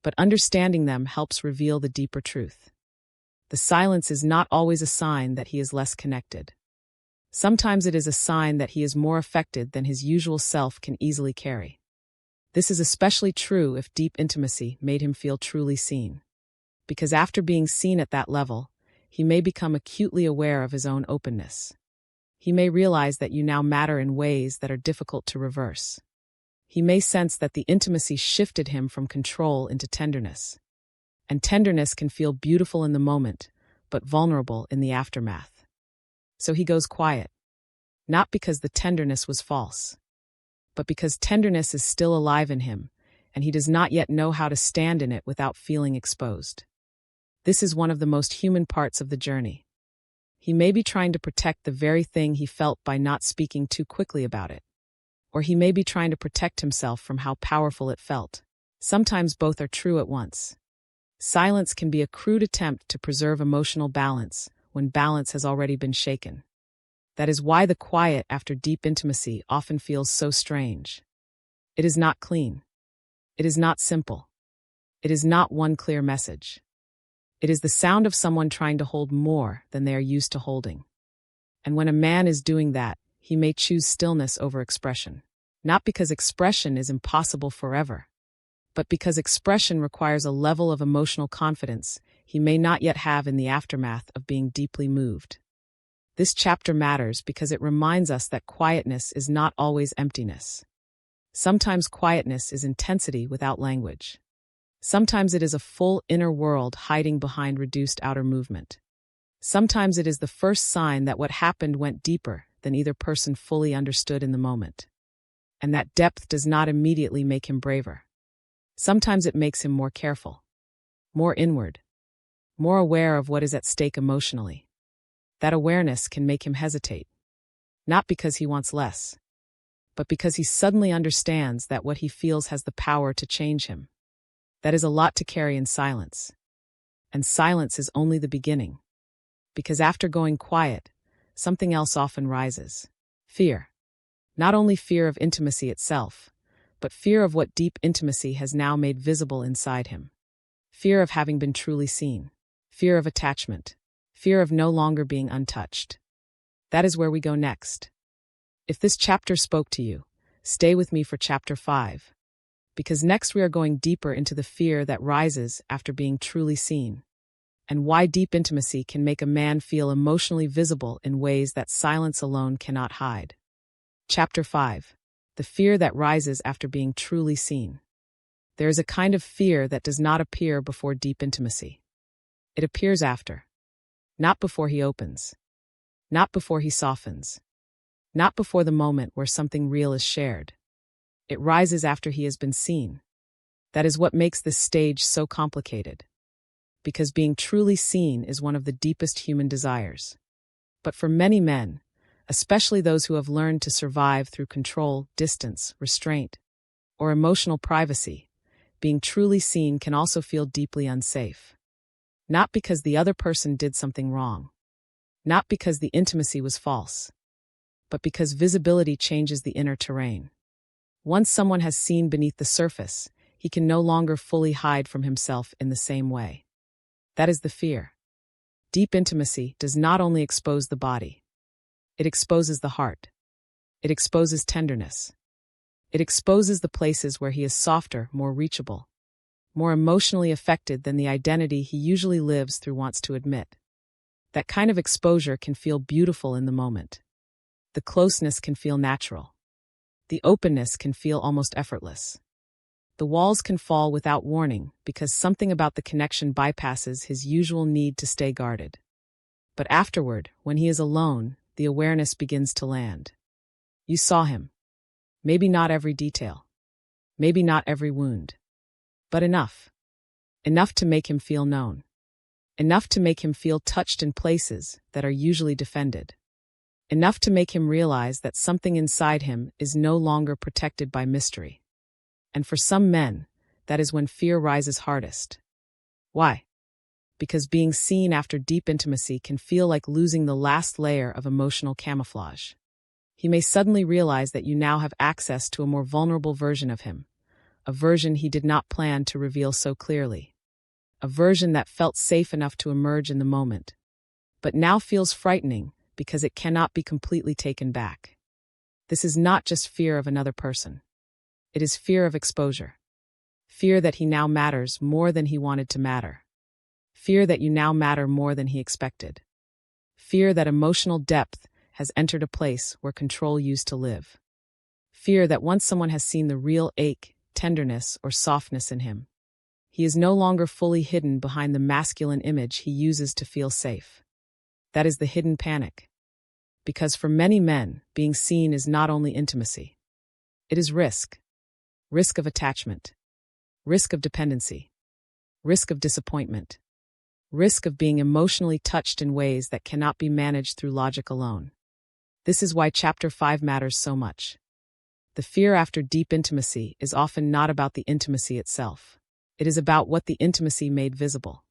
Speaker 2: But understanding them helps reveal the deeper truth. The silence is not always a sign that he is less connected. Sometimes it is a sign that he is more affected than his usual self can easily carry. This is especially true if deep intimacy made him feel truly seen. Because after being seen at that level, he may become acutely aware of his own openness. He may realize that you now matter in ways that are difficult to reverse. He may sense that the intimacy shifted him from control into tenderness. And tenderness can feel beautiful in the moment, but vulnerable in the aftermath. So he goes quiet. Not because the tenderness was false, but because tenderness is still alive in him, and he does not yet know how to stand in it without feeling exposed. This is one of the most human parts of the journey. He may be trying to protect the very thing he felt by not speaking too quickly about it. Or he may be trying to protect himself from how powerful it felt. Sometimes both are true at once. Silence can be a crude attempt to preserve emotional balance when balance has already been shaken. That is why the quiet after deep intimacy often feels so strange. It is not clean. It is not simple. It is not one clear message. It is the sound of someone trying to hold more than they are used to holding. And when a man is doing that, he may choose stillness over expression. Not because expression is impossible forever, but because expression requires a level of emotional confidence he may not yet have in the aftermath of being deeply moved. This chapter matters because it reminds us that quietness is not always emptiness. Sometimes quietness is intensity without language. Sometimes it is a full inner world hiding behind reduced outer movement. Sometimes it is the first sign that what happened went deeper than either person fully understood in the moment. And that depth does not immediately make him braver. Sometimes it makes him more careful, more inward, more aware of what is at stake emotionally. That awareness can make him hesitate, not because he wants less, but because he suddenly understands that what he feels has the power to change him. That is a lot to carry in silence. And silence is only the beginning. Because after going quiet, something else often rises. Fear. Not only fear of intimacy itself, but fear of what deep intimacy has now made visible inside him. Fear of having been truly seen. Fear of attachment. Fear of no longer being untouched. That is where we go next. If this chapter spoke to you, stay with me for chapter 5. Because next we are going deeper into the fear that rises after being truly seen, and why deep intimacy can make a man feel emotionally visible in ways that silence alone cannot hide. Chapter 5. The fear that rises after being truly seen. There is a kind of fear that does not appear before deep intimacy. It appears after. Not before he opens. Not before he softens. Not before the moment where something real is shared. It rises after he has been seen. That is what makes this stage so complicated. Because being truly seen is one of the deepest human desires. But for many men, especially those who have learned to survive through control, distance, restraint, or emotional privacy, being truly seen can also feel deeply unsafe. Not because the other person did something wrong. Not because the intimacy was false. But because visibility changes the inner terrain. Once someone has seen beneath the surface, he can no longer fully hide from himself in the same way. That is the fear. Deep intimacy does not only expose the body. It exposes the heart. It exposes tenderness. It exposes the places where he is softer, more reachable, more emotionally affected than the identity he usually lives through wants to admit. That kind of exposure can feel beautiful in the moment. The closeness can feel natural. The openness can feel almost effortless. The walls can fall without warning because something about the connection bypasses his usual need to stay guarded. But afterward, when he is alone, the awareness begins to land. You saw him. Maybe not every detail. Maybe not every wound. But enough. Enough to make him feel known. Enough to make him feel touched in places that are usually defended. Enough to make him realize that something inside him is no longer protected by mystery. And for some men, that is when fear rises hardest. Why? Because being seen after deep intimacy can feel like losing the last layer of emotional camouflage. He may suddenly realize that you now have access to a more vulnerable version of him, a version he did not plan to reveal so clearly, a version that felt safe enough to emerge in the moment, but now feels frightening because it cannot be completely taken back. This is not just fear of another person. It is fear of exposure. Fear that he now matters more than he wanted to matter. Fear that you now matter more than he expected. Fear that emotional depth has entered a place where control used to live. Fear that once someone has seen the real ache, tenderness, or softness in him, he is no longer fully hidden behind the masculine image he uses to feel safe. That is the hidden panic. Because for many men, being seen is not only intimacy. It is risk. Risk of attachment. Risk of dependency. Risk of disappointment. Risk of being emotionally touched in ways that cannot be managed through logic alone. This is why Chapter 5 matters so much. The fear after deep intimacy is often not about the intimacy itself. It is about what the intimacy made visible.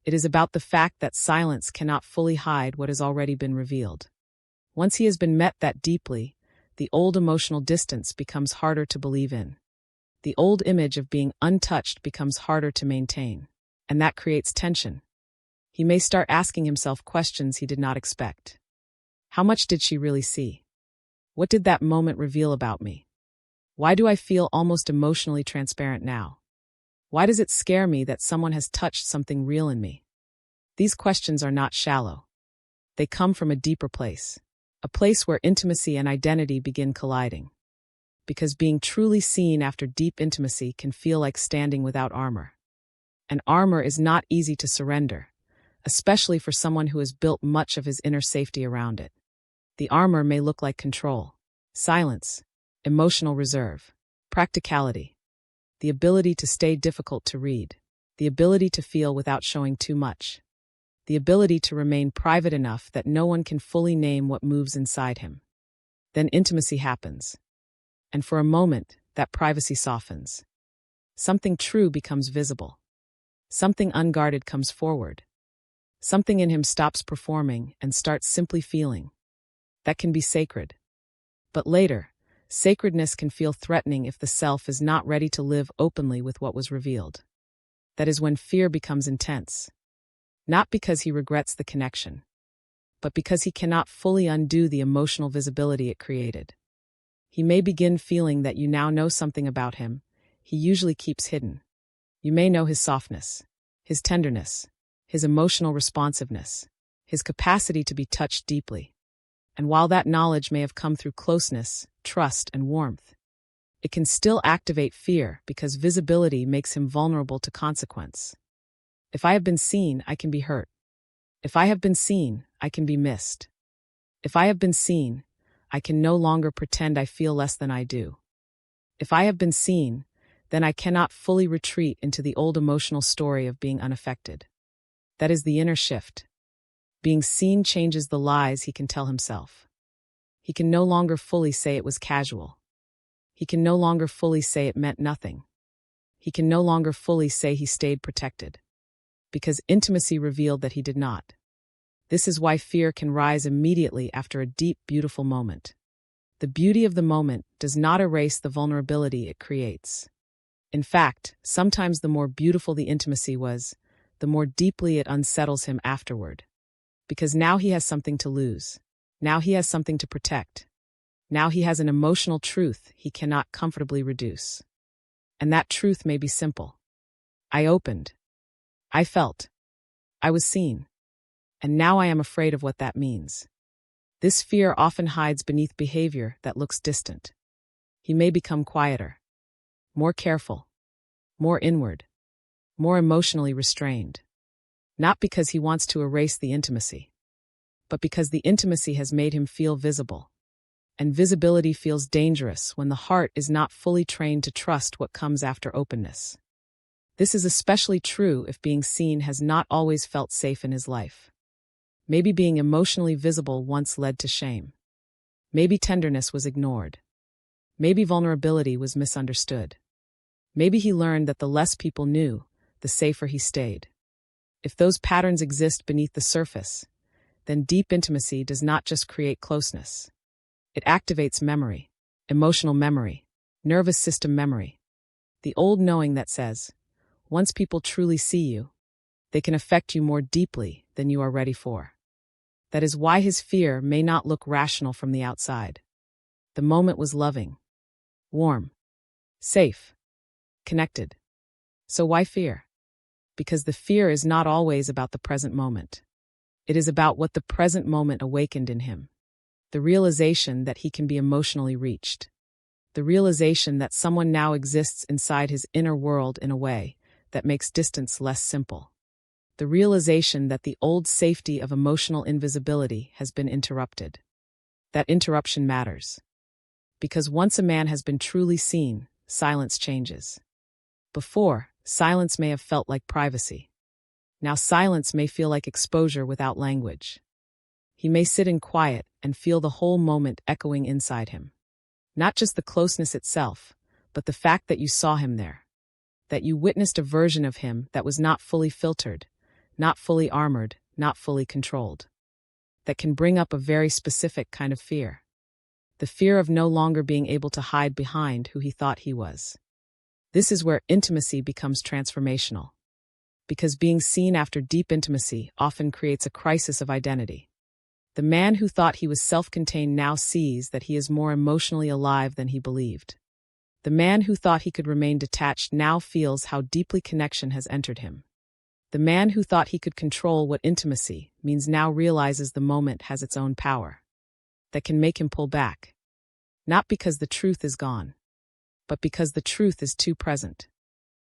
Speaker 2: It is about the fact that silence cannot fully hide what has already been revealed. Once he has been met that deeply, the old emotional distance becomes harder to believe in. The old image of being untouched becomes harder to maintain, and that creates tension. He may start asking himself questions he did not expect. How much did she really see? What did that moment reveal about me? Why do I feel almost emotionally transparent now? Why does it scare me that someone has touched something real in me? These questions are not shallow. They come from a deeper place, a place where intimacy and identity begin colliding. Because being truly seen after deep intimacy can feel like standing without armor. And armor is not easy to surrender, especially for someone who has built much of his inner safety around it. The armor may look like control, silence, emotional reserve, practicality, the ability to stay difficult to read, the ability to feel without showing too much, the ability to remain private enough that no one can fully name what moves inside him. Then intimacy happens. And for a moment, that privacy softens. Something true becomes visible. Something unguarded comes forward. Something in him stops performing and starts simply feeling. That can be sacred. But later, sacredness can feel threatening if the self is not ready to live openly with what was revealed. That is when fear becomes intense. Not because he regrets the connection, but because he cannot fully undo the emotional visibility it created. He may begin feeling that you now know something about him he usually keeps hidden. You may know his softness, his tenderness, his emotional responsiveness, his capacity to be touched deeply. And while that knowledge may have come through closeness, trust, and warmth, it can still activate fear because visibility makes him vulnerable to consequence. If I have been seen, I can be hurt. If I have been seen, I can be missed. If I have been seen, I can no longer pretend I feel less than I do. If I have been seen, then I cannot fully retreat into the old emotional story of being unaffected. That is the inner shift. Being seen changes the lies he can tell himself. He can no longer fully say it was casual. He can no longer fully say it meant nothing. He can no longer fully say he stayed protected. Because intimacy revealed that he did not. This is why fear can rise immediately after a deep, beautiful moment. The beauty of the moment does not erase the vulnerability it creates. In fact, sometimes the more beautiful the intimacy was, the more deeply it unsettles him afterward. Because now he has something to lose. Now he has something to protect. Now he has an emotional truth he cannot comfortably reduce. And that truth may be simple. I opened. I felt. I was seen. And now I am afraid of what that means. This fear often hides beneath behavior that looks distant. He may become quieter, more careful, more inward, more emotionally restrained. Not because he wants to erase the intimacy, but because the intimacy has made him feel visible. And visibility feels dangerous when the heart is not fully trained to trust what comes after openness. This is especially true if being seen has not always felt safe in his life. Maybe being emotionally visible once led to shame. Maybe tenderness was ignored. Maybe vulnerability was misunderstood. Maybe he learned that the less people knew, the safer he stayed. If those patterns exist beneath the surface, then deep intimacy does not just create closeness. It activates memory, emotional memory, nervous system memory. The old knowing that says, once people truly see you, they can affect you more deeply than you are ready for. That is why his fear may not look rational from the outside. The moment was loving, warm, safe, connected. So why fear? Because the fear is not always about the present moment. It is about what the present moment awakened in him. The realization that he can be emotionally reached. The realization that someone now exists inside his inner world in a way that makes distance less simple. The realization that the old safety of emotional invisibility has been interrupted. That interruption matters. Because once a man has been truly seen, silence changes. Before, silence may have felt like privacy. Now silence may feel like exposure without language. He may sit in quiet and feel the whole moment echoing inside him. Not just the closeness itself, but the fact that you saw him there. That you witnessed a version of him that was not fully filtered, not fully armored, not fully controlled. That can bring up a very specific kind of fear. The fear of no longer being able to hide behind who he thought he was. This is where intimacy becomes transformational. Because being seen after deep intimacy often creates a crisis of identity. The man who thought he was self-contained now sees that he is more emotionally alive than he believed. The man who thought he could remain detached now feels how deeply connection has entered him. The man who thought he could control what intimacy means now realizes the moment has its own power. That can make him pull back. Not because the truth is gone, but because the truth is too present.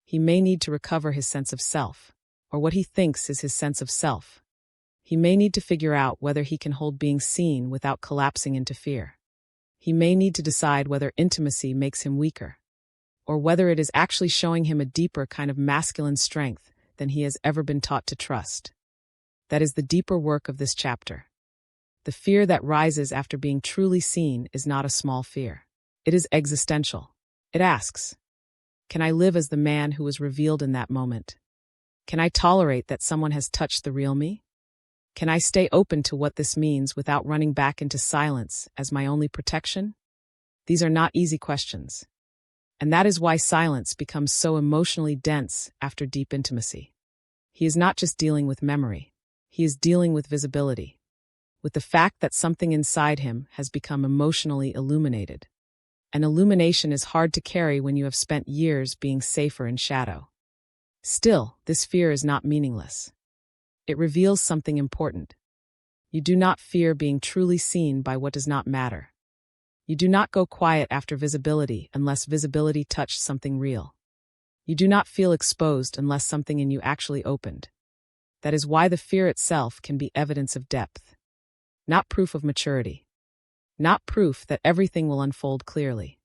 Speaker 2: He may need to recover his sense of self, or what he thinks is his sense of self. He may need to figure out whether he can hold being seen without collapsing into fear. He may need to decide whether intimacy makes him weaker, or whether it is actually showing him a deeper kind of masculine strength than he has ever been taught to trust. That is the deeper work of this chapter. The fear that rises after being truly seen is not a small fear. It is existential. It asks, can I live as the man who was revealed in that moment? Can I tolerate that someone has touched the real me? Can I stay open to what this means without running back into silence as my only protection? These are not easy questions. And that is why silence becomes so emotionally dense after deep intimacy. He is not just dealing with memory. He is dealing with visibility. With the fact that something inside him has become emotionally illuminated. An illumination is hard to carry when you have spent years being safer in shadow. Still, this fear is not meaningless. It reveals something important. You do not fear being truly seen by what does not matter. You do not go quiet after visibility unless visibility touched something real. You do not feel exposed unless something in you actually opened. That is why the fear itself can be evidence of depth. Not proof of maturity. Not proof that everything will unfold clearly.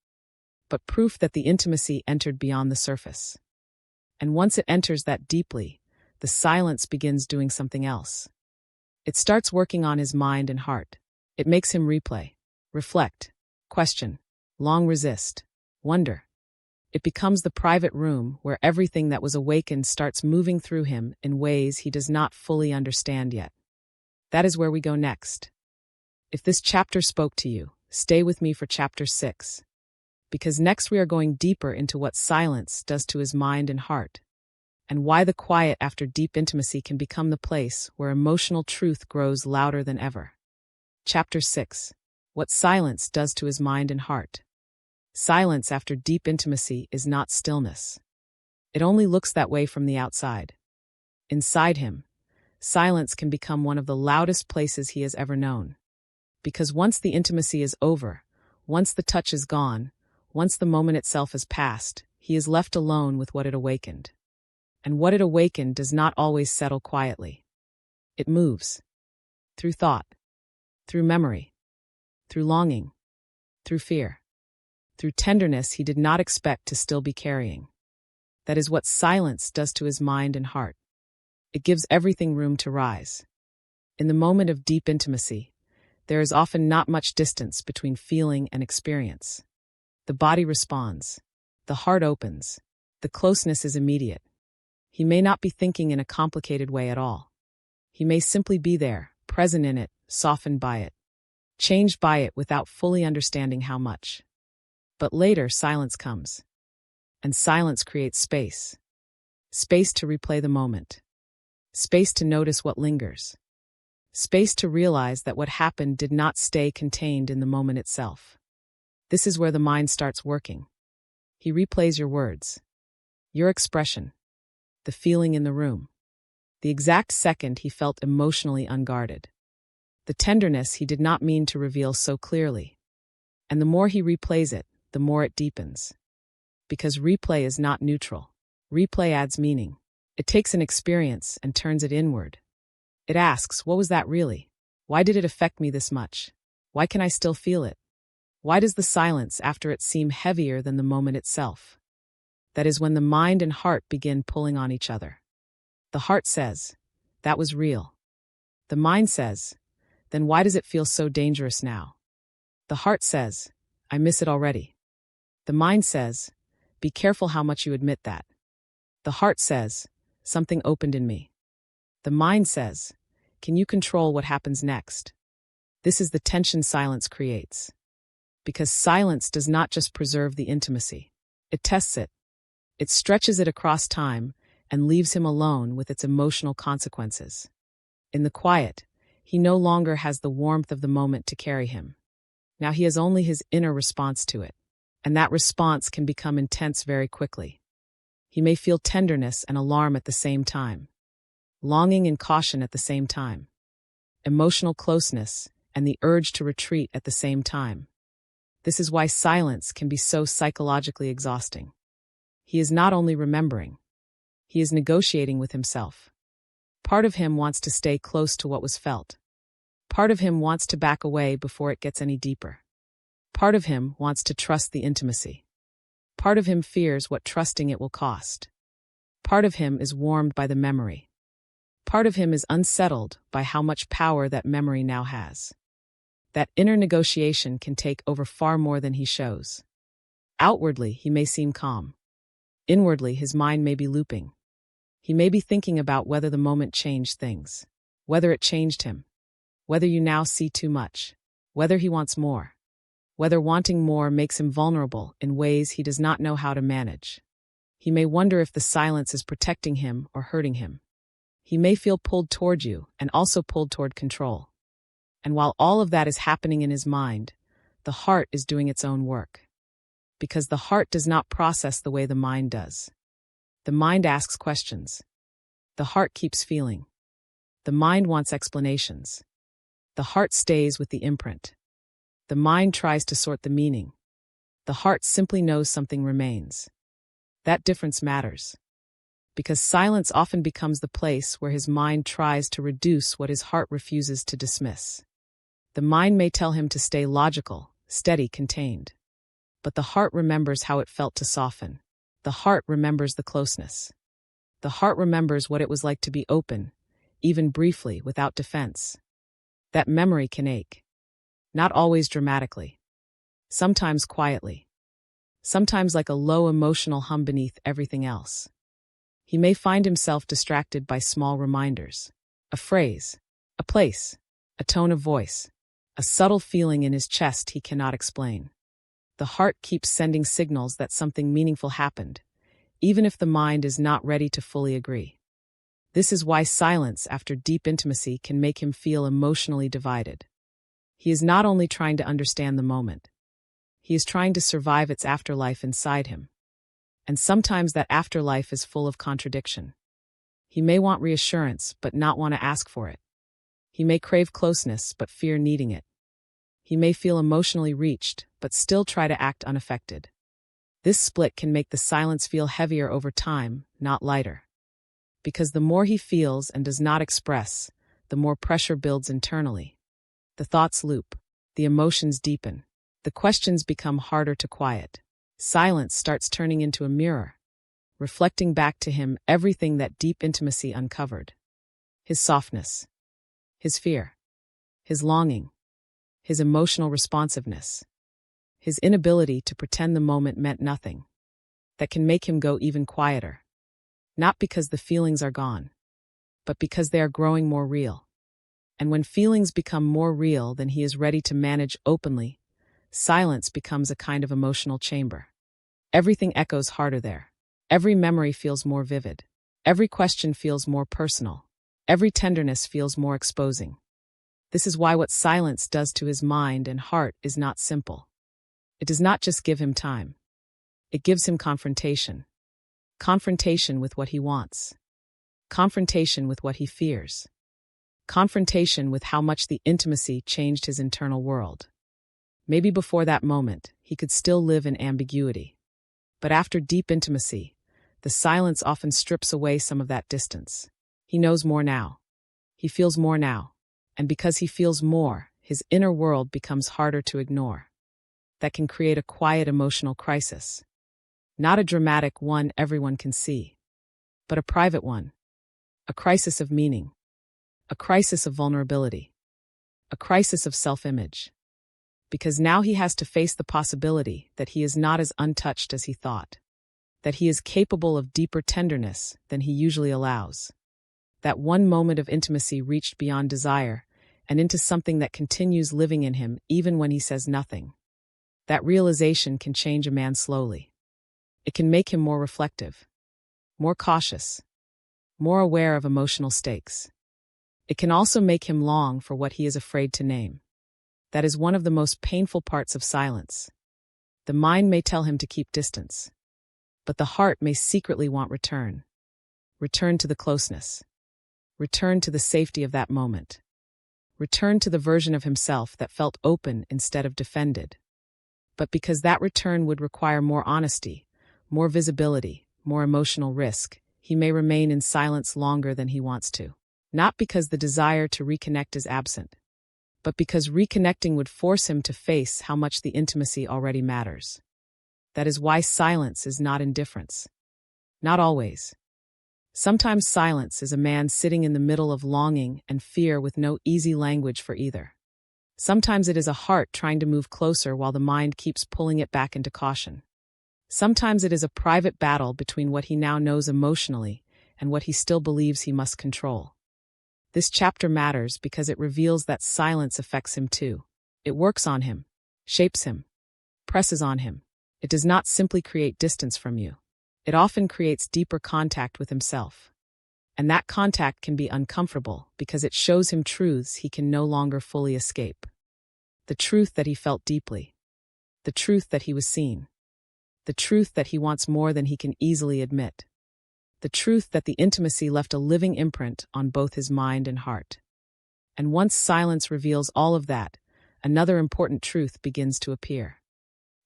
Speaker 2: But proof that the intimacy entered beyond the surface. And once it enters that deeply, the silence begins doing something else. It starts working on his mind and heart. It makes him replay, reflect, question, long resist, wonder. It becomes the private room where everything that was awakened starts moving through him in ways he does not fully understand yet. That is where we go next. If this chapter spoke to you, stay with me for chapter 6. Because next we are going deeper into what silence does to his mind and heart, and why the quiet after deep intimacy can become the place where emotional truth grows louder than ever. Chapter 6. What silence does to his mind and heart. Silence after deep intimacy is not stillness. It only looks that way from the outside. Inside him, silence can become one of the loudest places he has ever known. Because once the intimacy is over, once the touch is gone, once the moment itself has passed, he is left alone with what it awakened. And what it awakened does not always settle quietly. It moves. Through thought. Through memory. Through longing. Through fear. Through tenderness he did not expect to still be carrying. That is what silence does to his mind and heart. It gives everything room to rise. In the moment of deep intimacy, there is often not much distance between feeling and experience. The body responds. The heart opens. The closeness is immediate. He may not be thinking in a complicated way at all. He may simply be there, present in it, softened by it, changed by it without fully understanding how much. But later, silence comes. And silence creates space. Space to replay the moment. Space to notice what lingers. Space to realize that what happened did not stay contained in the moment itself. This is where the mind starts working. He replays your words, your expression, the feeling in the room, the exact second he felt emotionally unguarded, the tenderness he did not mean to reveal so clearly. And the more he replays it, the more it deepens. Because replay is not neutral. Replay adds meaning. It takes an experience and turns it inward. It asks, what was that really? Why did it affect me this much? Why can I still feel it? Why does the silence after it seem heavier than the moment itself? That is when the mind and heart begin pulling on each other. The heart says, that was real. The mind says, then why does it feel so dangerous now? The heart says, I miss it already. The mind says, be careful how much you admit that. The heart says, something opened in me. The mind says, can you control what happens next? This is the tension silence creates. Because silence does not just preserve the intimacy. It tests it. It stretches it across time and leaves him alone with its emotional consequences. In the quiet, he no longer has the warmth of the moment to carry him. Now he has only his inner response to it. And that response can become intense very quickly. He may feel tenderness and alarm at the same time, longing and caution at the same time, emotional closeness and the urge to retreat at the same time. This is why silence can be so psychologically exhausting. He is not only remembering, he is negotiating with himself. Part of him wants to stay close to what was felt. Part of him wants to back away before it gets any deeper. Part of him wants to trust the intimacy. Part of him fears what trusting it will cost. Part of him is warmed by the memory. Part of him is unsettled by how much power that memory now has. That inner negotiation can take over far more than he shows. Outwardly, he may seem calm. Inwardly, his mind may be looping. He may be thinking about whether the moment changed things, whether it changed him, whether you now see too much, whether he wants more, whether wanting more makes him vulnerable in ways he does not know how to manage. He may wonder if the silence is protecting him or hurting him. He may feel pulled toward you and also pulled toward control. And while all of that is happening in his mind, the heart is doing its own work. Because the heart does not process the way the mind does. The mind asks questions. The heart keeps feeling. The mind wants explanations. The heart stays with the imprint. The mind tries to sort the meaning. The heart simply knows something remains. That difference matters. Because silence often becomes the place where his mind tries to reduce what his heart refuses to dismiss. The mind may tell him to stay logical, steady, contained. But the heart remembers how it felt to soften. The heart remembers the closeness. The heart remembers what it was like to be open, even briefly, without defense. That memory can ache. Not always dramatically. Sometimes quietly. Sometimes like a low emotional hum beneath everything else. He may find himself distracted by small reminders. A phrase, a place, a tone of voice, a subtle feeling in his chest he cannot explain. The heart keeps sending signals that something meaningful happened, even if the mind is not ready to fully agree. This is why silence after deep intimacy can make him feel emotionally divided. He is not only trying to understand the moment. He is trying to survive its afterlife inside him. And sometimes that afterlife is full of contradiction. He may want reassurance but not want to ask for it. He may crave closeness but fear needing it. He may feel emotionally reached but still try to act unaffected. This split can make the silence feel heavier over time, not lighter. Because the more he feels and does not express, the more pressure builds internally. The thoughts loop. The emotions deepen. The questions become harder to quiet. Silence starts turning into a mirror, reflecting back to him everything that deep intimacy uncovered. His softness, his fear, his longing, his emotional responsiveness, his inability to pretend the moment meant nothing. That can make him go even quieter. Not because the feelings are gone, but because they are growing more real. And when feelings become more real than he is ready to manage openly, silence becomes a kind of emotional chamber. Everything echoes harder there. Every memory feels more vivid. Every question feels more personal. Every tenderness feels more exposing. This is why what silence does to his mind and heart is not simple. It does not just give him time. It gives him confrontation. Confrontation with what he wants. Confrontation with what he fears. Confrontation with how much the intimacy changed his internal world. Maybe before that moment, he could still live in ambiguity. But after deep intimacy, the silence often strips away some of that distance. He knows more now. He feels more now. And because he feels more, his inner world becomes harder to ignore. That can create a quiet emotional crisis. Not a dramatic one everyone can see, but a private one. A crisis of meaning. A crisis of vulnerability. A crisis of self-image. Because now he has to face the possibility that he is not as untouched as he thought. That he is capable of deeper tenderness than he usually allows. That one moment of intimacy reached beyond desire and into something that continues living in him even when he says nothing. That realization can change a man slowly. It can make him more reflective, more cautious, more aware of emotional stakes. It can also make him long for what he is afraid to name. That is one of the most painful parts of silence. The mind may tell him to keep distance, but the heart may secretly want return. Return to the closeness. Return to the safety of that moment. Return to the version of himself that felt open instead of defended. But because that return would require more honesty, more visibility, more emotional risk, he may remain in silence longer than he wants to. Not because the desire to reconnect is absent, but because reconnecting would force him to face how much the intimacy already matters. That is why silence is not indifference. Not always. Sometimes silence is a man sitting in the middle of longing and fear with no easy language for either. Sometimes it is a heart trying to move closer while the mind keeps pulling it back into caution. Sometimes it is a private battle between what he now knows emotionally and what he still believes he must control. This chapter matters because it reveals that silence affects him too. It works on him, shapes him, presses on him. It does not simply create distance from you. It often creates deeper contact with himself. And that contact can be uncomfortable because it shows him truths he can no longer fully escape. The truth that he felt deeply. The truth that he was seen. The truth that he wants more than he can easily admit. The truth that the intimacy left a living imprint on both his mind and heart. And once silence reveals all of that, another important truth begins to appear.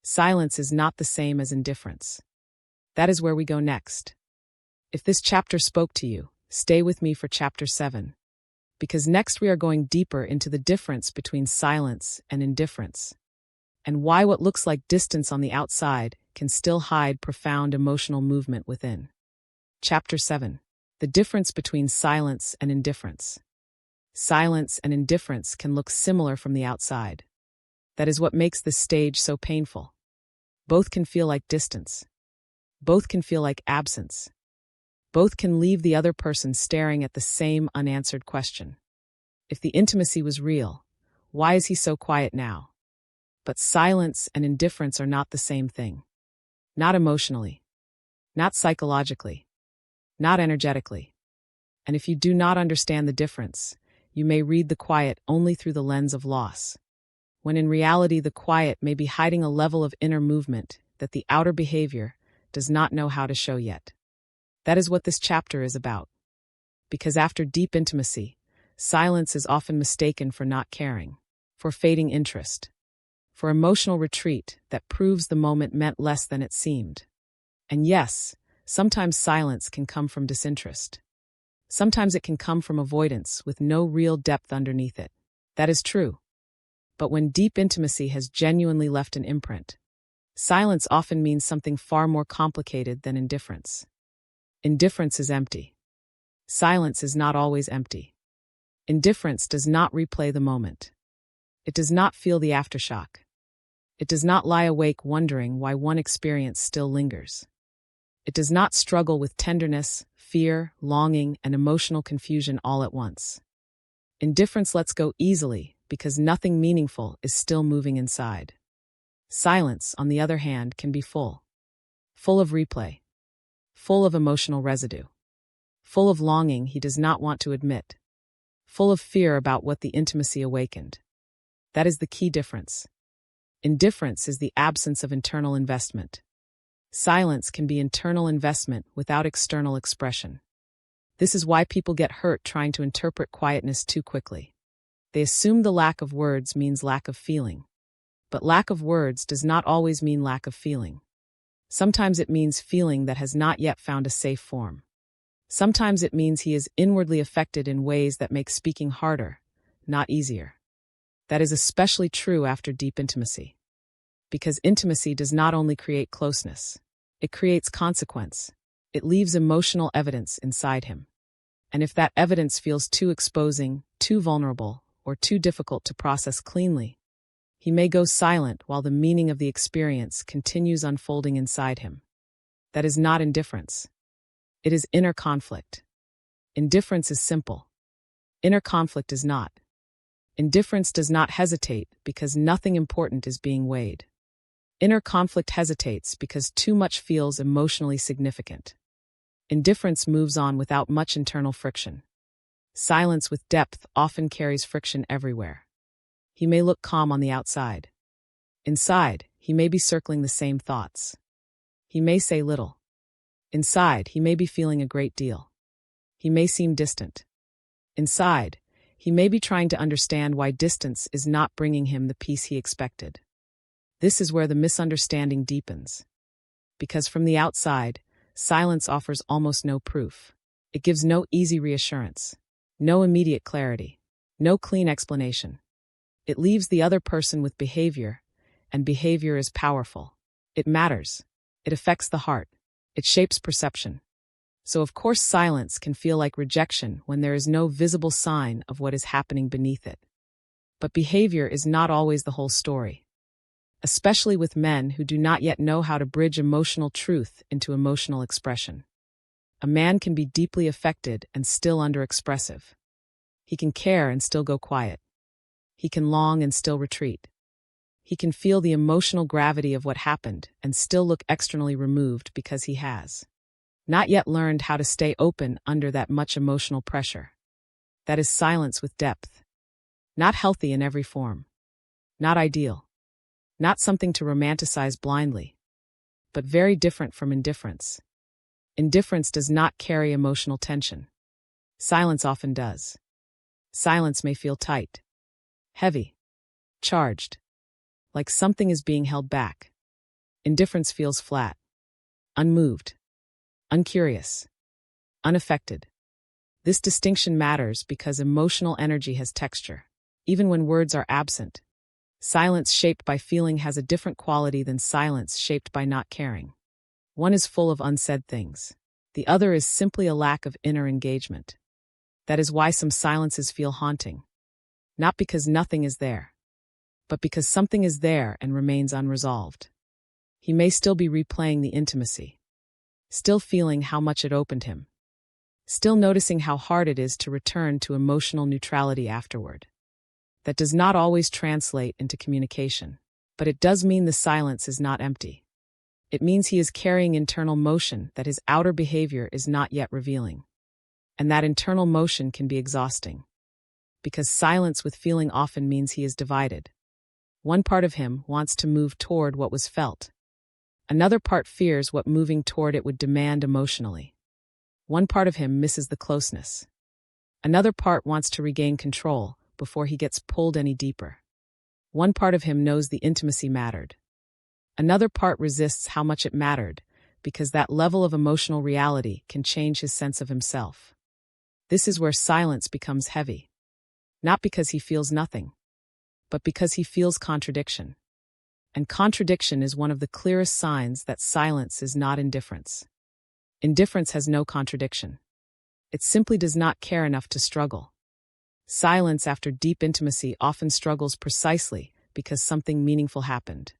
Speaker 2: Silence is not the same as indifference. That is where we go next. If this chapter spoke to you, stay with me for chapter 7. Because next we are going deeper into the difference between silence and indifference. And why what looks like distance on the outside can still hide profound emotional movement within. Chapter 7. The difference between silence and indifference. Silence and indifference can look similar from the outside. That is what makes this stage so painful. Both can feel like distance. Both can feel like absence. Both can leave the other person staring at the same unanswered question. If the intimacy was real, why is he so quiet now? But silence and indifference are not the same thing. Not emotionally. Not psychologically. Not energetically. And if you do not understand the difference, you may read the quiet only through the lens of loss, when in reality the quiet may be hiding a level of inner movement that the outer behavior does not know how to show yet. That is what this chapter is about. Because after deep intimacy, silence is often mistaken for not caring, for fading interest, for emotional retreat that proves the moment meant less than it seemed. And yes, sometimes silence can come from disinterest. Sometimes it can come from avoidance with no real depth underneath it. That is true. But when deep intimacy has genuinely left an imprint, silence often means something far more complicated than indifference. Indifference is empty. Silence is not always empty. Indifference does not replay the moment. It does not feel the aftershock. It does not lie awake wondering why one experience still lingers. It does not struggle with tenderness, fear, longing, and emotional confusion all at once. Indifference lets go easily because nothing meaningful is still moving inside. Silence, on the other hand, can be full. Full of replay. Full of emotional residue. Full of longing he does not want to admit. Full of fear about what the intimacy awakened. That is the key difference. Indifference is the absence of internal investment. Silence can be internal investment without external expression. This is why people get hurt trying to interpret quietness too quickly. They assume the lack of words means lack of feeling. But lack of words does not always mean lack of feeling. Sometimes it means feeling that has not yet found a safe form. Sometimes it means he is inwardly affected in ways that make speaking harder, not easier. That is especially true after deep intimacy. Because intimacy does not only create closeness, it creates consequence. It leaves emotional evidence inside him. And if that evidence feels too exposing, too vulnerable, or too difficult to process cleanly, he may go silent while the meaning of the experience continues unfolding inside him. That is not indifference. It is inner conflict. Indifference is simple. Inner conflict is not. Indifference does not hesitate because nothing important is being weighed. Inner conflict hesitates because too much feels emotionally significant. Indifference moves on without much internal friction. Silence with depth often carries friction everywhere. He may look calm on the outside. Inside, he may be circling the same thoughts. He may say little. Inside, he may be feeling a great deal. He may seem distant. Inside, he may be trying to understand why distance is not bringing him the peace he expected. This is where the misunderstanding deepens. Because from the outside, silence offers almost no proof. It gives no easy reassurance, no immediate clarity, no clean explanation. It leaves the other person with behavior, and behavior is powerful. It matters. It affects the heart. It shapes perception. So of course silence can feel like rejection when there is no visible sign of what is happening beneath it. But behavior is not always the whole story. Especially with men who do not yet know how to bridge emotional truth into emotional expression. A man can be deeply affected and still underexpressive. He can care and still go quiet. He can long and still retreat. He can feel the emotional gravity of what happened and still look externally removed because he has not yet learned how to stay open under that much emotional pressure. That is silence with depth. Not healthy in every form. Not ideal. Not something to romanticize blindly. But very different from indifference. Indifference does not carry emotional tension. Silence often does. Silence may feel tight, heavy, charged, like something is being held back. Indifference feels flat, unmoved, uncurious, unaffected. This distinction matters because emotional energy has texture, even when words are absent. Silence shaped by feeling has a different quality than silence shaped by not caring. One is full of unsaid things. The other is simply a lack of inner engagement. That is why some silences feel haunting. Not because nothing is there, but because something is there and remains unresolved. He may still be replaying the intimacy, still feeling how much it opened him, still noticing how hard it is to return to emotional neutrality afterward. That does not always translate into communication, but it does mean the silence is not empty. It means he is carrying internal motion that his outer behavior is not yet revealing. And that internal motion can be exhausting. Because silence with feeling often means he is divided. One part of him wants to move toward what was felt. Another part fears what moving toward it would demand emotionally. One part of him misses the closeness. Another part wants to regain control before he gets pulled any deeper. One part of him knows the intimacy mattered. Another part resists how much it mattered because that level of emotional reality can change his sense of himself. This is where silence becomes heavy. Not because he feels nothing, but because he feels contradiction. And contradiction is one of the clearest signs that silence is not indifference. Indifference has no contradiction. It simply does not care enough to struggle. Silence after deep intimacy often struggles precisely because something meaningful happened.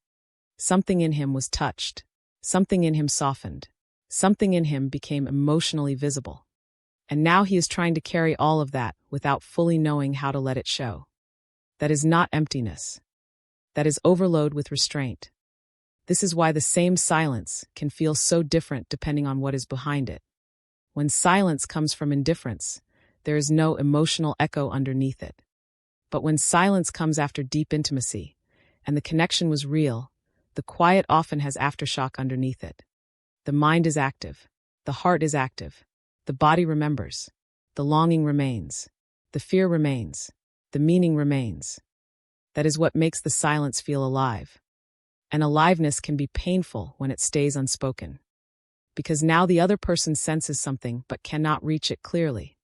Speaker 2: Something in him was touched. Something in him softened. Something in him became emotionally visible. And now he is trying to carry all of that without fully knowing how to let it show. That is not emptiness. That is overload with restraint. This is why the same silence can feel so different depending on what is behind it. When silence comes from indifference, there is no emotional echo underneath it. But when silence comes after deep intimacy, and the connection was real, the quiet often has aftershock underneath it. The mind is active. The heart is active. The body remembers. The longing remains. The fear remains. The meaning remains. That is what makes the silence feel alive. And aliveness can be painful when it stays unspoken. Because now the other person senses something but cannot reach it clearly.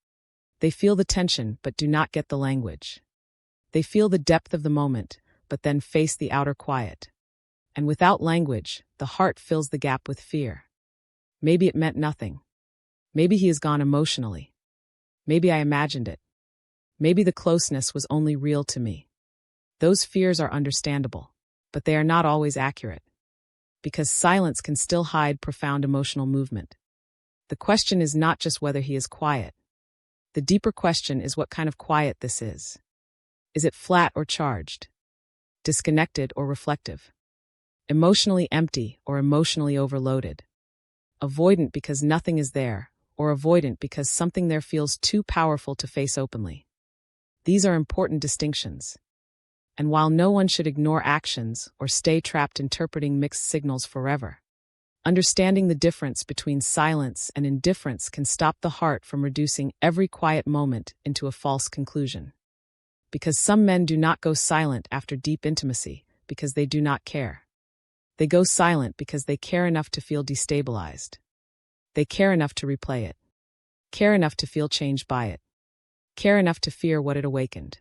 Speaker 2: They feel the tension but do not get the language. They feel the depth of the moment, but then face the outer quiet. And without language, the heart fills the gap with fear. Maybe it meant nothing. Maybe he has gone emotionally. Maybe I imagined it. Maybe the closeness was only real to me. Those fears are understandable, but they are not always accurate. Because silence can still hide profound emotional movement. The question is not just whether he is quiet. The deeper question is what kind of quiet this is. Is it flat or charged? Disconnected or reflective? Emotionally empty or emotionally overloaded? Avoidant because nothing is there, or avoidant because something there feels too powerful to face openly. These are important distinctions. And while no one should ignore actions or stay trapped interpreting mixed signals forever, understanding the difference between silence and indifference can stop the heart from reducing every quiet moment into a false conclusion. Because some men do not go silent after deep intimacy because they do not care. They go silent because they care enough to feel destabilized. They care enough to replay it. Care enough to feel changed by it. Care enough to fear what it awakened.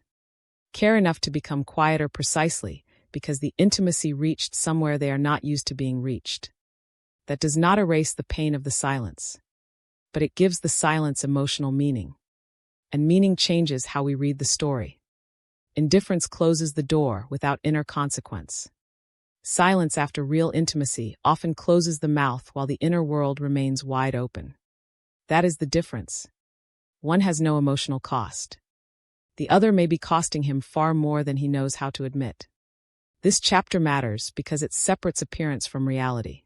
Speaker 2: Care enough to become quieter precisely because the intimacy reached somewhere they are not used to being reached. That does not erase the pain of the silence, but it gives the silence emotional meaning. And meaning changes how we read the story. Indifference closes the door without inner consequence. Silence after real intimacy often closes the mouth while the inner world remains wide open. That is the difference. One has no emotional cost. The other may be costing him far more than he knows how to admit. This chapter matters because it separates appearance from reality.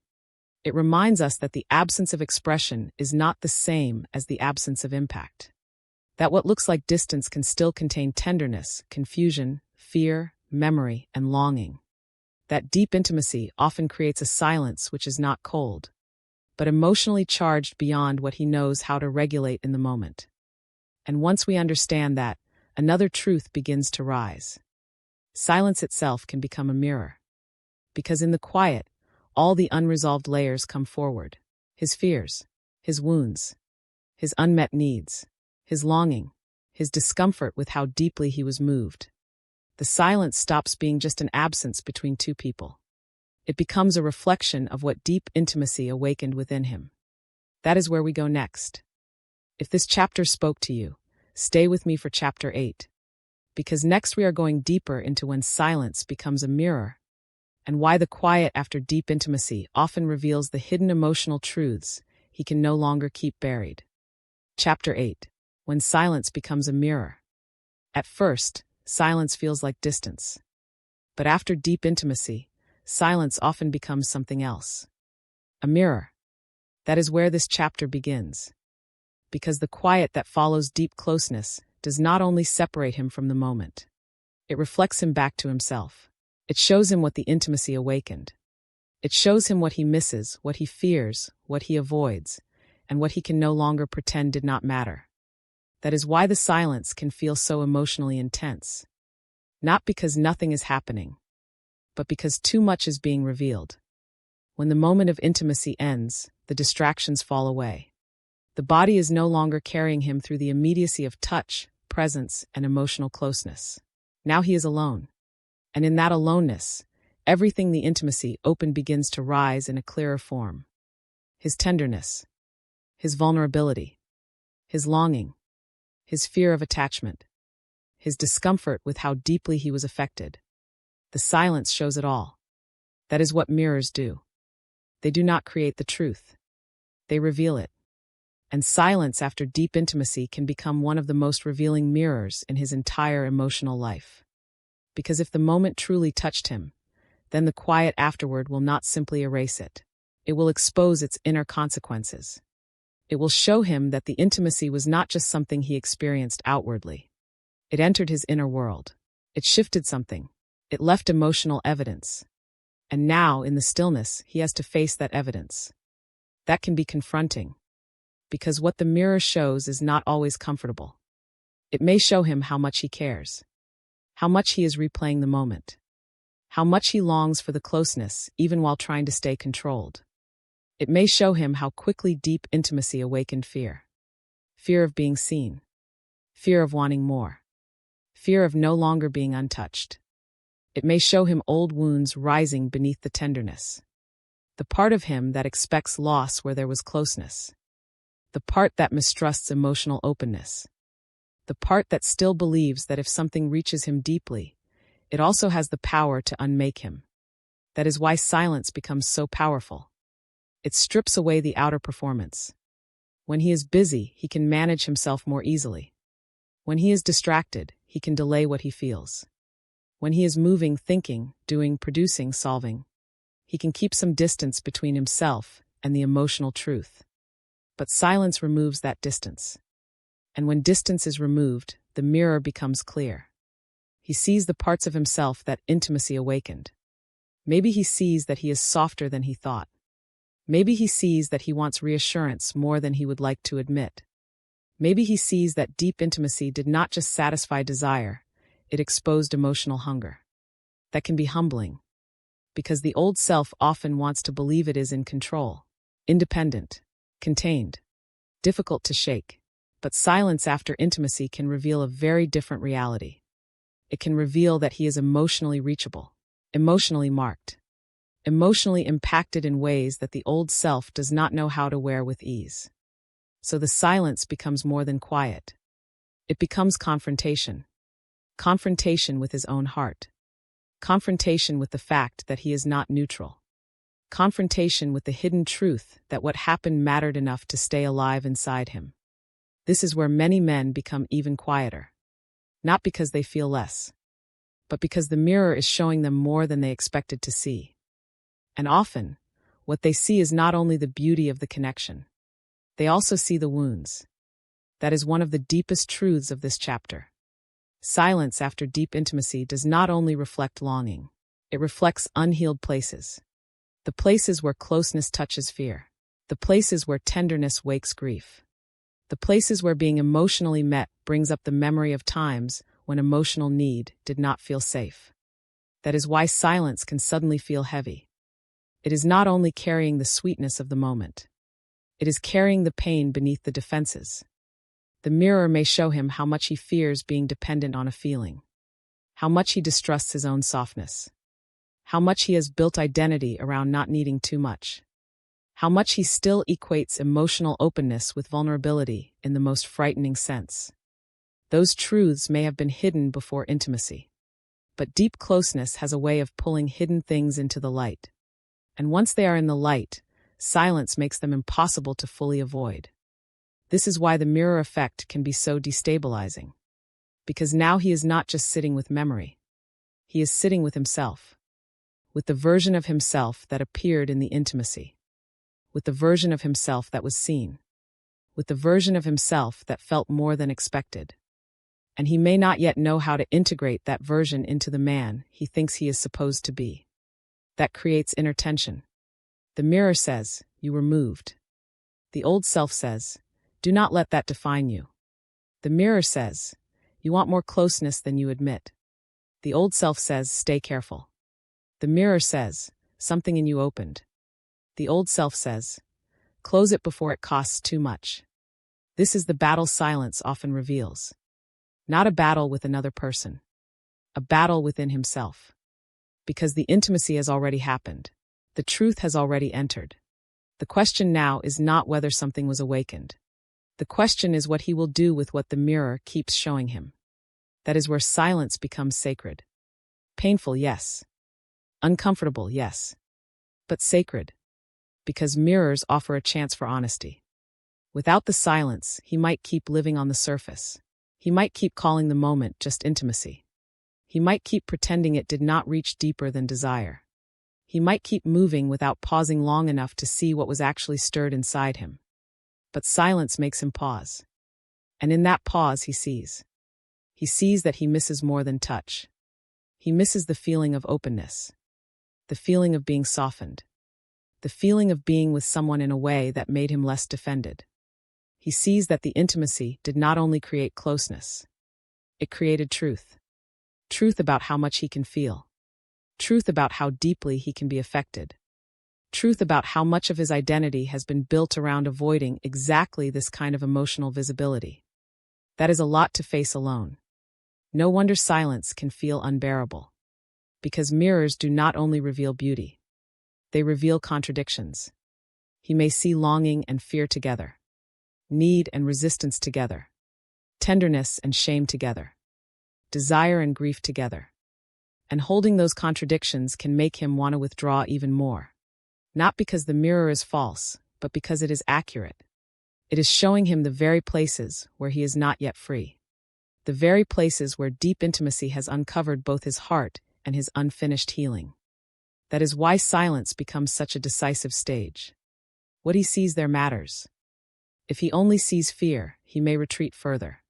Speaker 2: It reminds us that the absence of expression is not the same as the absence of impact. That what looks like distance can still contain tenderness, confusion, fear, memory, and longing. That deep intimacy often creates a silence which is not cold, but emotionally charged beyond what he knows how to regulate in the moment. And once we understand that, another truth begins to rise. Silence itself can become a mirror. Because in the quiet, all the unresolved layers come forward. His fears, his wounds, his unmet needs, his longing, his discomfort with how deeply he was moved. The silence stops being just an absence between two people. It becomes a reflection of what deep intimacy awakened within him. That is where we go next. If this chapter spoke to you, stay with me for chapter 8. Because next we are going deeper into when silence becomes a mirror, and why the quiet after deep intimacy often reveals the hidden emotional truths he can no longer keep buried. Chapter 8. When silence becomes a mirror. At first, silence feels like distance. But after deep intimacy, silence often becomes something else. A mirror. That is where this chapter begins. Because the quiet that follows deep closeness does not only separate him from the moment. It reflects him back to himself. It shows him what the intimacy awakened. It shows him what he misses, what he fears, what he avoids, and what he can no longer pretend did not matter. That is why the silence can feel so emotionally intense. Not because nothing is happening, but because too much is being revealed. When the moment of intimacy ends, the distractions fall away. The body is no longer carrying him through the immediacy of touch, presence, and emotional closeness. Now he is alone. And in that aloneness, everything the intimacy opened begins to rise in a clearer form. His tenderness, his vulnerability, his longing, his fear of attachment, his discomfort with how deeply he was affected. The silence shows it all. That is what mirrors do. They do not create the truth. They reveal it. And silence after deep intimacy can become one of the most revealing mirrors in his entire emotional life. Because if the moment truly touched him, then the quiet afterward will not simply erase it. It will expose its inner consequences. It will show him that the intimacy was not just something he experienced outwardly. It entered his inner world. It shifted something. It left emotional evidence. And now, in the stillness, he has to face that evidence. That can be confronting, because what the mirror shows is not always comfortable. It may show him how much he cares, how much he is replaying the moment, how much he longs for the closeness even while trying to stay controlled. It may show him how quickly deep intimacy awakened fear. Fear of being seen, fear of wanting more, fear of no longer being untouched. It may show him old wounds rising beneath the tenderness. The part of him that expects loss where there was closeness. The part that mistrusts emotional openness. The part that still believes that if something reaches him deeply, it also has the power to unmake him. That is why silence becomes so powerful. It strips away the outer performance. When he is busy, he can manage himself more easily. When he is distracted, he can delay what he feels. When he is moving, thinking, doing, producing, solving, he can keep some distance between himself and the emotional truth. But silence removes that distance. And when distance is removed, the mirror becomes clear. He sees the parts of himself that intimacy awakened. Maybe he sees that he is softer than he thought. Maybe he sees that he wants reassurance more than he would like to admit. Maybe he sees that deep intimacy did not just satisfy desire, it exposed emotional hunger. That can be humbling, because the old self often wants to believe it is in control, independent, contained, difficult to shake. But silence after intimacy can reveal a very different reality. It can reveal that he is emotionally reachable, emotionally marked, emotionally impacted in ways that the old self does not know how to wear with ease. So the silence becomes more than quiet. It becomes confrontation. Confrontation with his own heart. Confrontation with the fact that he is not neutral. Confrontation with the hidden truth that what happened mattered enough to stay alive inside him. This is where many men become even quieter. Not because they feel less, but because the mirror is showing them more than they expected to see. And often, what they see is not only the beauty of the connection. They also see the wounds. That is one of the deepest truths of this chapter. Silence after deep intimacy does not only reflect longing. It reflects unhealed places. The places where closeness touches fear. The places where tenderness wakes grief. The places where being emotionally met brings up the memory of times when emotional need did not feel safe. That is why silence can suddenly feel heavy. It is not only carrying the sweetness of the moment. It is carrying the pain beneath the defenses. The mirror may show him how much he fears being dependent on a feeling, how much he distrusts his own softness, how much he has built identity around not needing too much, how much he still equates emotional openness with vulnerability in the most frightening sense. Those truths may have been hidden before intimacy. But deep closeness has a way of pulling hidden things into the light. And once they are in the light, silence makes them impossible to fully avoid. This is why the mirror effect can be so destabilizing. Because now he is not just sitting with memory. He is sitting with himself. With the version of himself that appeared in the intimacy. With the version of himself that was seen. With the version of himself that felt more than expected. And he may not yet know how to integrate that version into the man he thinks he is supposed to be. That creates inner tension. The mirror says, you were moved. The old self says, do not let that define you. The mirror says, you want more closeness than you admit. The old self says, stay careful. The mirror says, something in you opened. The old self says, close it before it costs too much. This is the battle silence often reveals. Not a battle with another person. A battle within himself. Because the intimacy has already happened. The truth has already entered. The question now is not whether something was awakened. The question is what he will do with what the mirror keeps showing him. That is where silence becomes sacred. Painful, yes. Uncomfortable, yes. But sacred. Because mirrors offer a chance for honesty. Without the silence, he might keep living on the surface. He might keep calling the moment just intimacy. He might keep pretending it did not reach deeper than desire. He might keep moving without pausing long enough to see what was actually stirred inside him. But silence makes him pause. And in that pause he sees. He sees that he misses more than touch. He misses the feeling of openness. The feeling of being softened. the feeling of being with someone in a way that made him less defended. He sees that the intimacy did not only create closeness, it created truth. Truth about how much he can feel. Truth about how deeply he can be affected. Truth about how much of his identity has been built around avoiding exactly this kind of emotional visibility. That is a lot to face alone. No wonder silence can feel unbearable. Because mirrors do not only reveal beauty, they reveal contradictions. He may see longing and fear together, need and resistance together, tenderness and shame together, desire and grief together. And holding those contradictions can make him want to withdraw even more. Not because the mirror is false, but because it is accurate. It is showing him the very places where he is not yet free. The very places where deep intimacy has uncovered both his heart and his unfinished healing. That is why silence becomes such a decisive stage. What he sees there matters. If he only sees fear, he may retreat further.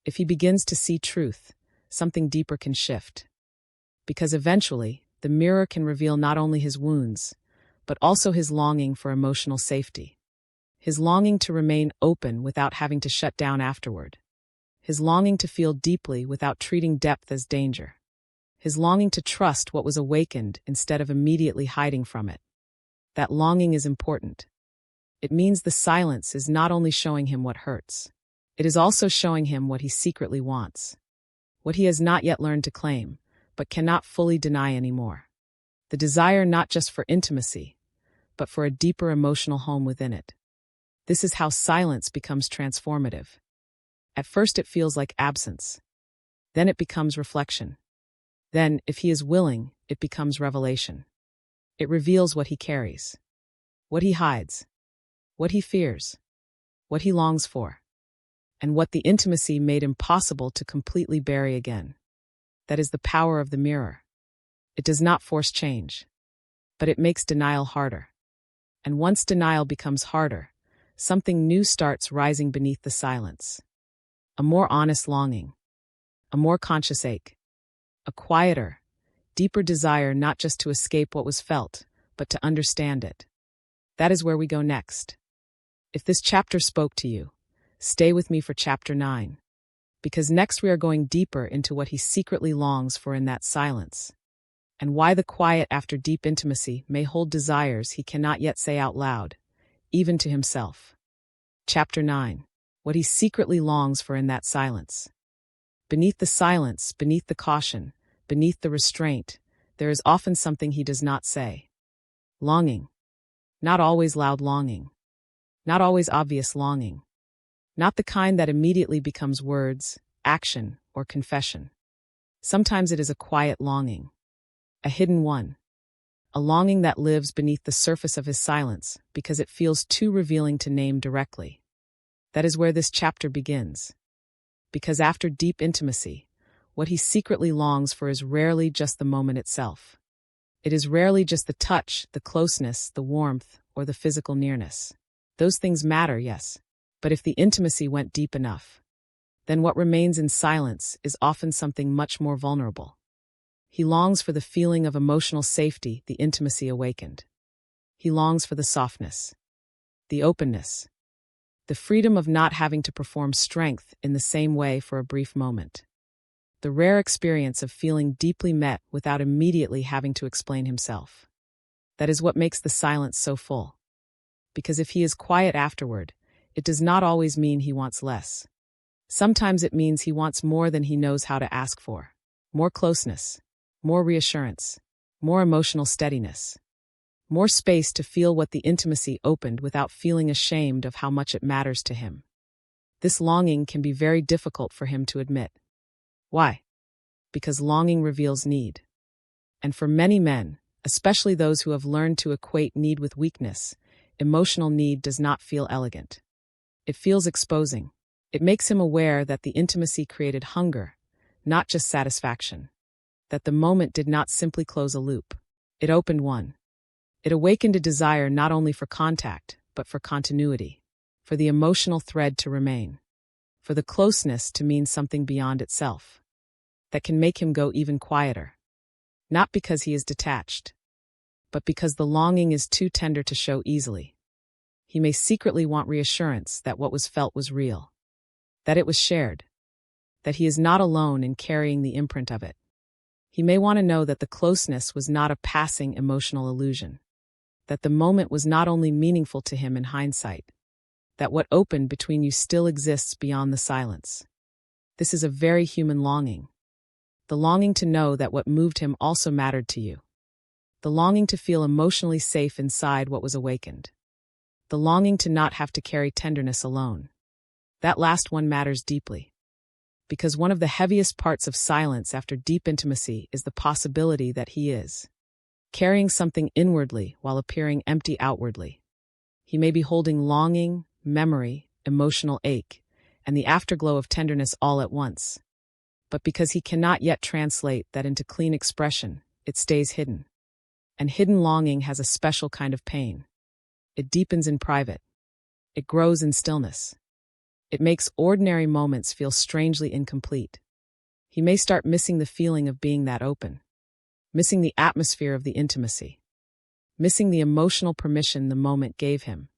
Speaker 2: If he begins to see truth, something deeper can shift. Because eventually, the mirror can reveal not only his wounds, but also his longing for emotional safety. His longing to remain open without having to shut down afterward. His longing to feel deeply without treating depth as danger. His longing to trust what was awakened instead of immediately hiding from it. That longing is important. It means the silence is not only showing him what hurts, it is also showing him what he secretly wants. What he has not yet learned to claim, but cannot fully deny anymore. The desire not just for intimacy, but for a deeper emotional home within it. This is how silence becomes transformative. At first it feels like absence. Then it becomes reflection. Then, if he is willing, it becomes revelation. It reveals what he carries, what he hides, what he fears, what he longs for, and what the intimacy made impossible to completely bury again. That is the power of the mirror. It does not force change, but it makes denial harder. And once denial becomes harder, something new starts rising beneath the silence. A more honest longing, a more conscious ache, a quieter, deeper desire not just to escape what was felt, but to understand it. That is where we go next. If this chapter spoke to you, stay with me for chapter 9. Because next we are going deeper into what he secretly longs for in that silence, and why the quiet after deep intimacy may hold desires he cannot yet say out loud, even to himself. Chapter 9. What he secretly longs for in that silence. Beneath the silence, beneath the caution, beneath the restraint, there is often something he does not say. Longing. Not always loud longing. Not always obvious longing. Not the kind that immediately becomes words, action, or confession. Sometimes it is a quiet longing. A hidden one. A longing that lives beneath the surface of his silence because it feels too revealing to name directly. That is where this chapter begins. Because after deep intimacy, what he secretly longs for is rarely just the moment itself. It is rarely just the touch, the closeness, the warmth, or the physical nearness. Those things matter, yes. But if the intimacy went deep enough, then what remains in silence is often something much more vulnerable. He longs for the feeling of emotional safety the intimacy awakened. He longs for the softness, the openness, the freedom of not having to perform strength in the same way for a brief moment. The rare experience of feeling deeply met without immediately having to explain himself. That is what makes the silence so full. Because if he is quiet afterward, it does not always mean he wants less. Sometimes it means he wants more than he knows how to ask for. More closeness, more reassurance, more emotional steadiness. More space to feel what the intimacy opened without feeling ashamed of how much it matters to him. This longing can be very difficult for him to admit. Why? Because longing reveals need. And for many men, especially those who have learned to equate need with weakness, emotional need does not feel elegant. It feels exposing. It makes him aware that the intimacy created hunger, not just satisfaction. That the moment did not simply close a loop. It opened one. It awakened a desire not only for contact, but for continuity, for the emotional thread to remain, for the closeness to mean something beyond itself, that can make him go even quieter. Not because he is detached, but because the longing is too tender to show easily. He may secretly want reassurance that what was felt was real, that it was shared, that he is not alone in carrying the imprint of it. He may want to know that the closeness was not a passing emotional illusion, that the moment was not only meaningful to him in hindsight, that what opened between you still exists beyond the silence. This is a very human longing. The longing to know that what moved him also mattered to you. The longing to feel emotionally safe inside what was awakened. The longing to not have to carry tenderness alone. That last one matters deeply. Because one of the heaviest parts of silence after deep intimacy is the possibility that he is carrying something inwardly while appearing empty outwardly. He may be holding longing, memory, emotional ache, and the afterglow of tenderness all at once. But because he cannot yet translate that into clean expression, it stays hidden. And hidden longing has a special kind of pain. It deepens in private. It grows in stillness. It makes ordinary moments feel strangely incomplete. He may start missing the feeling of being that open, missing the atmosphere of the intimacy, missing the emotional permission the moment gave him,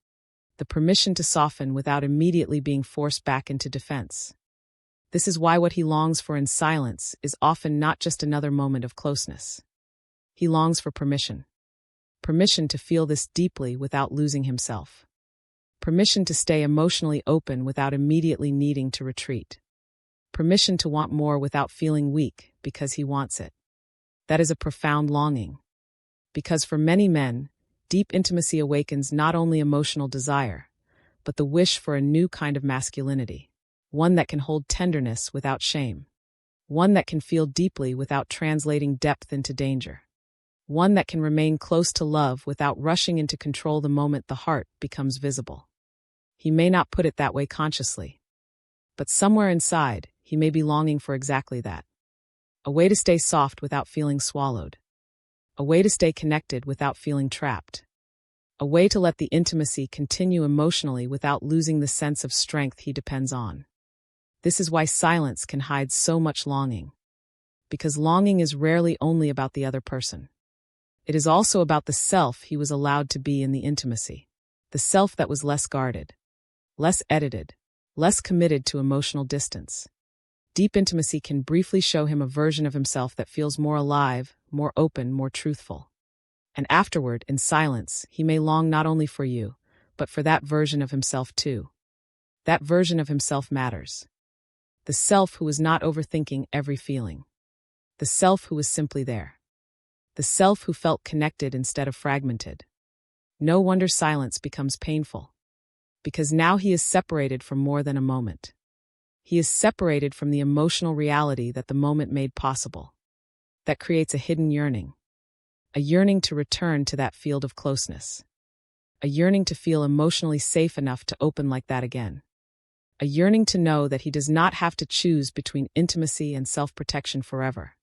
Speaker 2: the permission to soften without immediately being forced back into defense. This is why what he longs for in silence is often not just another moment of closeness. He longs for permission. Permission to feel this deeply without losing himself. Permission to stay emotionally open without immediately needing to retreat. Permission to want more without feeling weak because he wants it. That is a profound longing. Because for many men, deep intimacy awakens not only emotional desire, but the wish for a new kind of masculinity. One that can hold tenderness without shame. One that can feel deeply without translating depth into danger. One that can remain close to love without rushing into control the moment the heart becomes visible. He may not put it that way consciously, but somewhere inside, he may be longing for exactly that. A way to stay soft without feeling swallowed. A way to stay connected without feeling trapped. A way to let the intimacy continue emotionally without losing the sense of strength he depends on. This is why silence can hide so much longing. Because longing is rarely only about the other person. It is also about the self he was allowed to be in the intimacy. The self that was less guarded, less edited, less committed to emotional distance. Deep intimacy can briefly show him a version of himself that feels more alive, more open, more truthful. And afterward, in silence, he may long not only for you, but for that version of himself too. That version of himself matters. The self who is not overthinking every feeling. The self who is simply there. The self who felt connected instead of fragmented. No wonder silence becomes painful. Because now he is separated from more than a moment. He is separated from the emotional reality that the moment made possible. That creates a hidden yearning. A yearning to return to that field of closeness. A yearning to feel emotionally safe enough to open like that again. A yearning to know that he does not have to choose between intimacy and self-protection forever.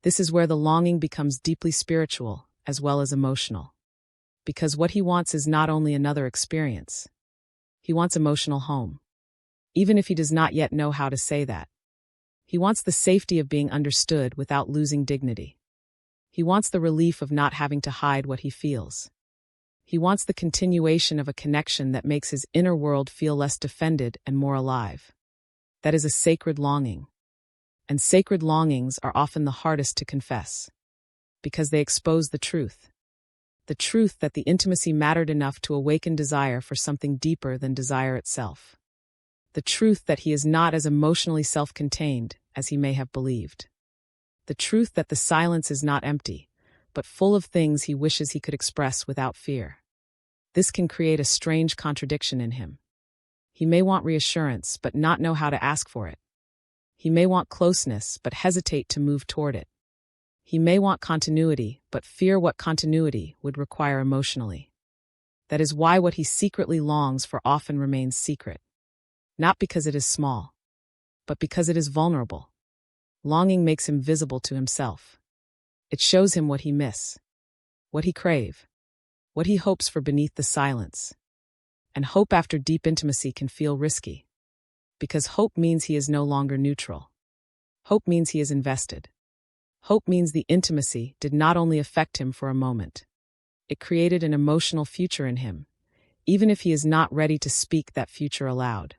Speaker 2: This is where the longing becomes deeply spiritual as well as emotional. Because what he wants is not only another experience. He wants emotional home. Even if he does not yet know how to say that. He wants the safety of being understood without losing dignity. He wants the relief of not having to hide what he feels. He wants the continuation of a connection that makes his inner world feel less defended and more alive. That is a sacred longing. And sacred longings are often the hardest to confess. Because they expose the truth. The truth that the intimacy mattered enough to awaken desire for something deeper than desire itself. The truth that he is not as emotionally self-contained as he may have believed. The truth that the silence is not empty, but full of things he wishes he could express without fear. This can create a strange contradiction in him. He may want reassurance but not know how to ask for it. He may want closeness but hesitate to move toward it. He may want continuity but fear what continuity would require emotionally. That is why what he secretly longs for often remains secret. Not because it is small, but because it is vulnerable. Longing makes him visible to himself. It shows him what he miss, what he crave, what he hopes for beneath the silence. And hope after deep intimacy can feel risky. Because hope means he is no longer neutral. Hope means he is invested. Hope means the intimacy did not only affect him for a moment, It created an emotional future in him, even if he is not ready to speak that future aloud.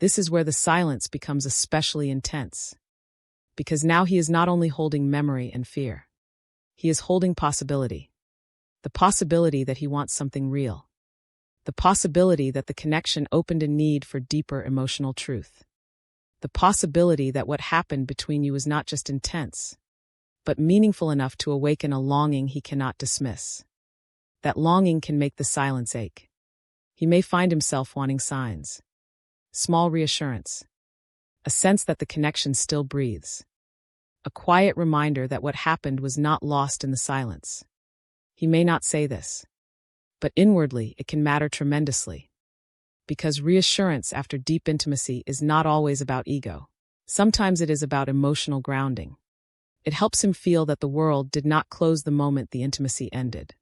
Speaker 2: This is where the silence becomes especially intense. Because now he is not only holding memory and fear. He is holding possibility. The possibility that he wants something real. The possibility that the connection opened a need for deeper emotional truth. The possibility that what happened between you is not just intense, but meaningful enough to awaken a longing he cannot dismiss. That longing can make the silence ache. He may find himself wanting signs. Small reassurance. A sense that the connection still breathes. A quiet reminder that what happened was not lost in the silence. He may not say this, but inwardly it can matter tremendously. Because reassurance after deep intimacy is not always about ego. Sometimes it is about emotional grounding. It helps him feel that the world did not close the moment the intimacy ended.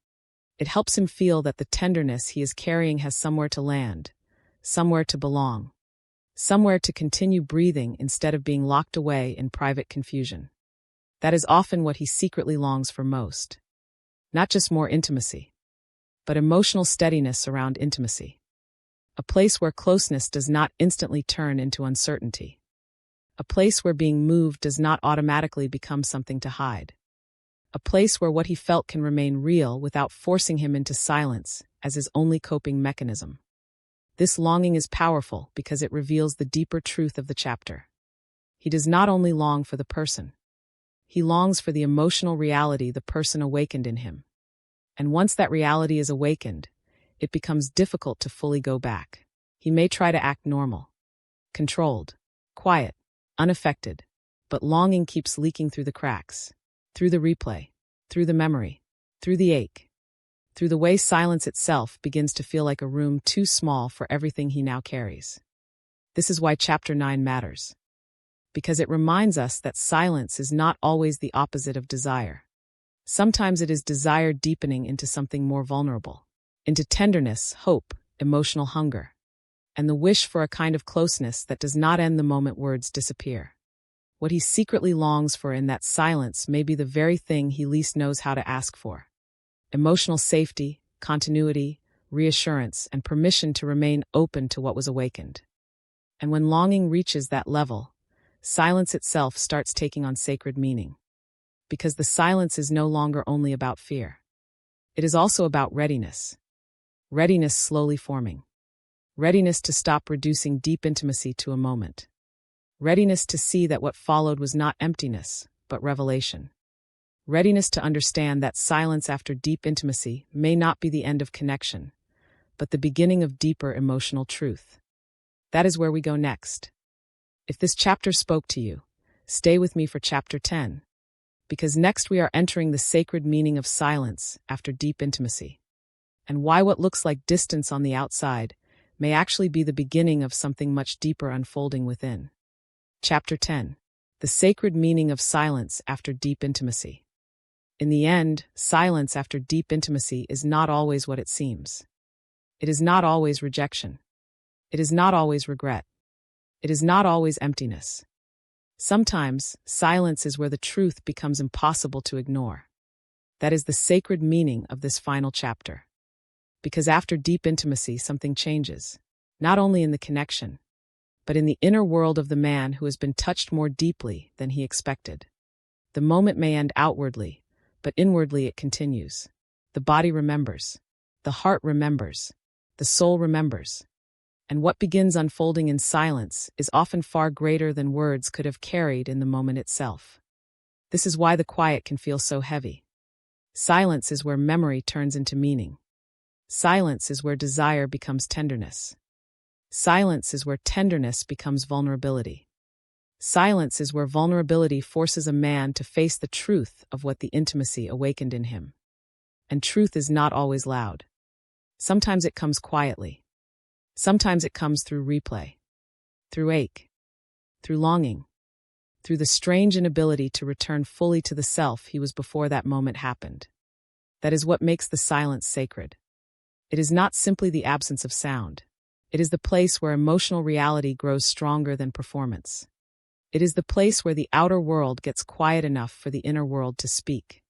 Speaker 2: It helps him feel that the tenderness he is carrying has somewhere to land, somewhere to belong, somewhere to continue breathing instead of being locked away in private confusion. That is often what he secretly longs for most. Not just more intimacy, but emotional steadiness around intimacy. A place where closeness does not instantly turn into uncertainty. A place where being moved does not automatically become something to hide. A place where what he felt can remain real without forcing him into silence as his only coping mechanism. This longing is powerful because it reveals the deeper truth of the chapter. He does not only long for the person. He longs for the emotional reality the person awakened in him. And once that reality is awakened, it becomes difficult to fully go back. He may try to act normal, controlled, quiet, unaffected, but longing keeps leaking through the cracks, through the replay, through the memory, through the ache, through the way silence itself begins to feel like a room too small for everything he now carries. This is why Chapter 9 matters. Because it reminds us that silence is not always the opposite of desire. Sometimes it is desire deepening into something more vulnerable, into tenderness, hope, emotional hunger, and the wish for a kind of closeness that does not end the moment words disappear. What he secretly longs for in that silence may be the very thing he least knows how to ask for. Emotional safety, continuity, reassurance, and permission to remain open to what was awakened. And when longing reaches that level, silence itself starts taking on sacred meaning. Because the silence is no longer only about fear. It is also about readiness. Readiness slowly forming. Readiness to stop reducing deep intimacy to a moment. Readiness to see that what followed was not emptiness, but revelation. Readiness to understand that silence after deep intimacy may not be the end of connection, but the beginning of deeper emotional truth. That is where we go next. If this chapter spoke to you, stay with me for Chapter 10. Because next we are entering the sacred meaning of silence after deep intimacy, and why what looks like distance on the outside may actually be the beginning of something much deeper unfolding within. Chapter 10. The sacred meaning of silence after deep intimacy. In the end, silence after deep intimacy is not always what it seems. It is not always rejection. It is not always regret. It is not always emptiness. Sometimes, silence is where the truth becomes impossible to ignore. That is the sacred meaning of this final chapter. Because after deep intimacy, something changes, not only in the connection, but in the inner world of the man who has been touched more deeply than he expected. The moment may end outwardly, but inwardly it continues. The body remembers. The heart remembers. The soul remembers. And what begins unfolding in silence is often far greater than words could have carried in the moment itself. This is why the quiet can feel so heavy. Silence is where memory turns into meaning. Silence is where desire becomes tenderness. Silence is where tenderness becomes vulnerability. Silence is where vulnerability forces a man to face the truth of what the intimacy awakened in him. And truth is not always loud. Sometimes it comes quietly. Sometimes it comes through replay, through ache, through longing, through the strange inability to return fully to the self he was before that moment happened. That is what makes the silence sacred. It is not simply the absence of sound. It is the place where emotional reality grows stronger than performance. It is the place where the outer world gets quiet enough for the inner world to speak.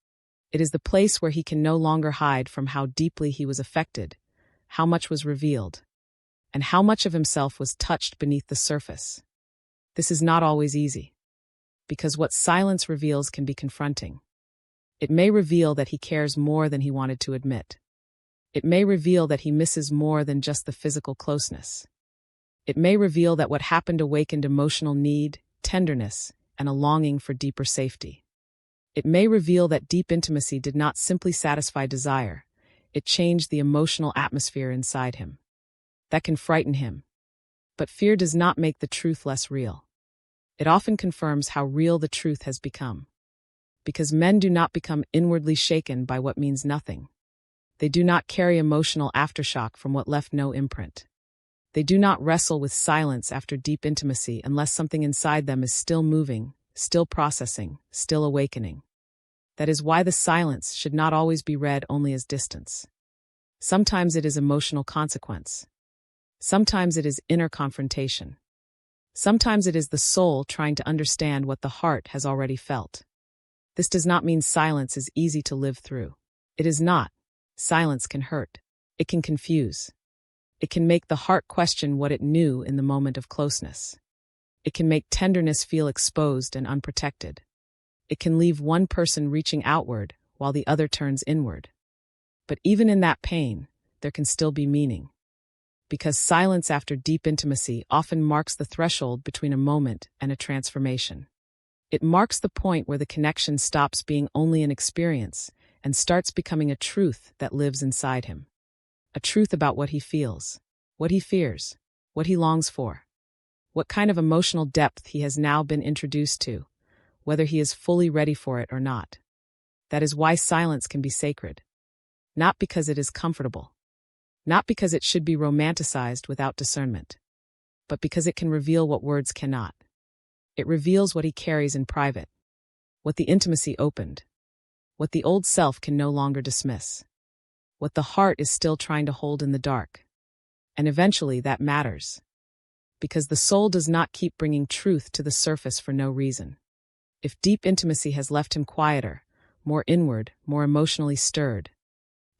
Speaker 2: It is the place where he can no longer hide from how deeply he was affected, how much was revealed, and how much of himself was touched beneath the surface. This is not always easy, because what silence reveals can be confronting. It may reveal that he cares more than he wanted to admit. It may reveal that he misses more than just the physical closeness. It may reveal that what happened awakened emotional need, tenderness, and a longing for deeper safety. It may reveal that deep intimacy did not simply satisfy desire, it changed the emotional atmosphere inside him. That can frighten him. But fear does not make the truth less real. It often confirms how real the truth has become. Because men do not become inwardly shaken by what means nothing. They do not carry emotional aftershock from what left no imprint. They do not wrestle with silence after deep intimacy unless something inside them is still moving, still processing, still awakening. That is why the silence should not always be read only as distance. Sometimes it is emotional consequence. Sometimes it is inner confrontation. Sometimes it is the soul trying to understand what the heart has already felt. This does not mean silence is easy to live through. It is not. Silence can hurt. It can confuse. It can make the heart question what it knew in the moment of closeness. It can make tenderness feel exposed and unprotected. It can leave one person reaching outward while the other turns inward. But even in that pain, there can still be meaning. Because silence after deep intimacy often marks the threshold between a moment and a transformation. It marks the point where the connection stops being only an experience and starts becoming a truth that lives inside him. A truth about what he feels, what he fears, what he longs for, what kind of emotional depth he has now been introduced to, whether he is fully ready for it or not. That is why silence can be sacred. Not because it is comfortable. Not because it should be romanticized without discernment. But because it can reveal what words cannot. It reveals what he carries in private. What the intimacy opened. What the old self can no longer dismiss. What the heart is still trying to hold in the dark. And eventually that matters. Because the soul does not keep bringing truth to the surface for no reason. If deep intimacy has left him quieter, more inward, more emotionally stirred,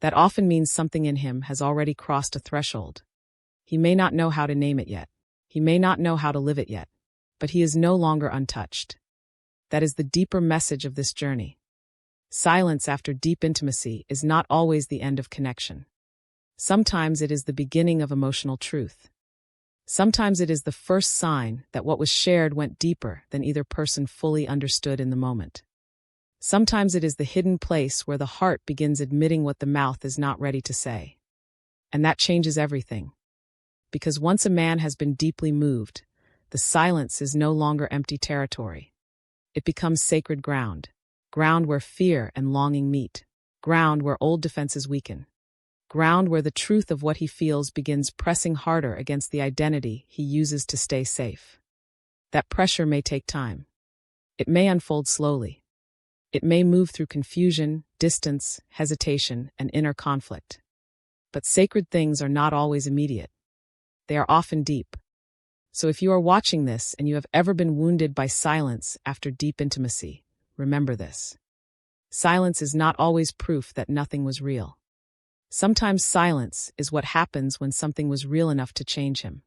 Speaker 2: that often means something in him has already crossed a threshold. He may not know how to name it yet. He may not know how to live it yet. But he is no longer untouched. That is the deeper message of this journey. Silence after deep intimacy is not always the end of connection. Sometimes it is the beginning of emotional truth. Sometimes it is the first sign that what was shared went deeper than either person fully understood in the moment. Sometimes it is the hidden place where the heart begins admitting what the mouth is not ready to say. And that changes everything. Because once a man has been deeply moved, the silence is no longer empty territory. It becomes sacred ground. Ground where fear and longing meet. Ground where old defenses weaken. Ground where the truth of what he feels begins pressing harder against the identity he uses to stay safe. That pressure may take time. It may unfold slowly. It may move through confusion, distance, hesitation, and inner conflict. But sacred things are not always immediate. They are often deep. So if you are watching this and you have ever been wounded by silence after deep intimacy, remember this. Silence is not always proof that nothing was real. Sometimes silence is what happens when something was real enough to change him.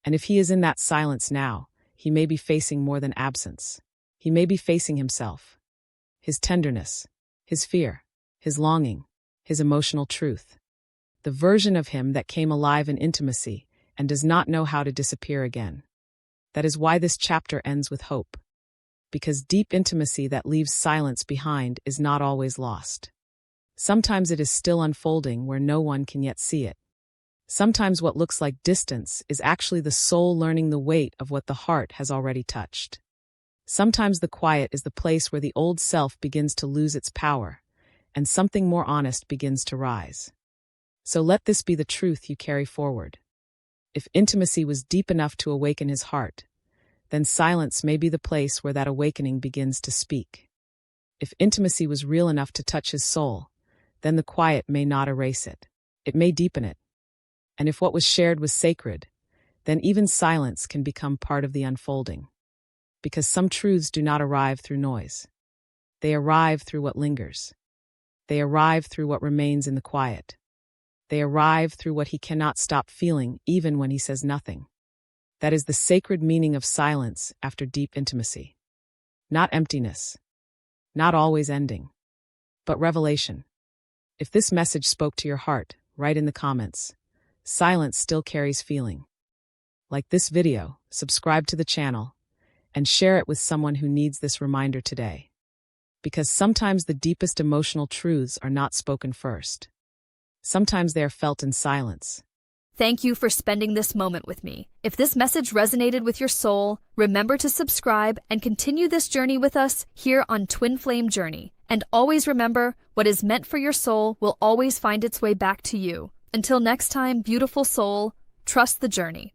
Speaker 2: And if he is in that silence now, he may be facing more than absence. He may be facing himself. His tenderness, his fear, his longing, his emotional truth. The version of him that came alive in intimacy and does not know how to disappear again. That is why this chapter ends with hope. Because deep intimacy that leaves silence behind is not always lost. Sometimes it is still unfolding where no one can yet see it. Sometimes what looks like distance is actually the soul learning the weight of what the heart has already touched. Sometimes the quiet is the place where the old self begins to lose its power, and something more honest begins to rise. So let this be the truth you carry forward. If intimacy was deep enough to awaken his heart, then silence may be the place where that awakening begins to speak. If intimacy was real enough to touch his soul, then the quiet may not erase it. It may deepen it. And if what was shared was sacred, then even silence can become part of the unfolding. Because some truths do not arrive through noise. They arrive through what lingers. They arrive through what remains in the quiet. They arrive through what he cannot stop feeling even when he says nothing. That is the sacred meaning of silence after deep intimacy. Not emptiness. Not always ending. But revelation. If this message spoke to your heart, write in the comments. Silence still carries feeling. Like this video, subscribe to the channel, and share it with someone who needs this reminder today. Because sometimes the deepest emotional truths are not spoken first. Sometimes they are felt in silence.
Speaker 1: Thank you for spending this moment with me. If this message resonated with your soul, remember to subscribe and continue this journey with us here on Twin Flame Journey. And always remember, what is meant for your soul will always find its way back to you. Until next time, beautiful soul, trust the journey.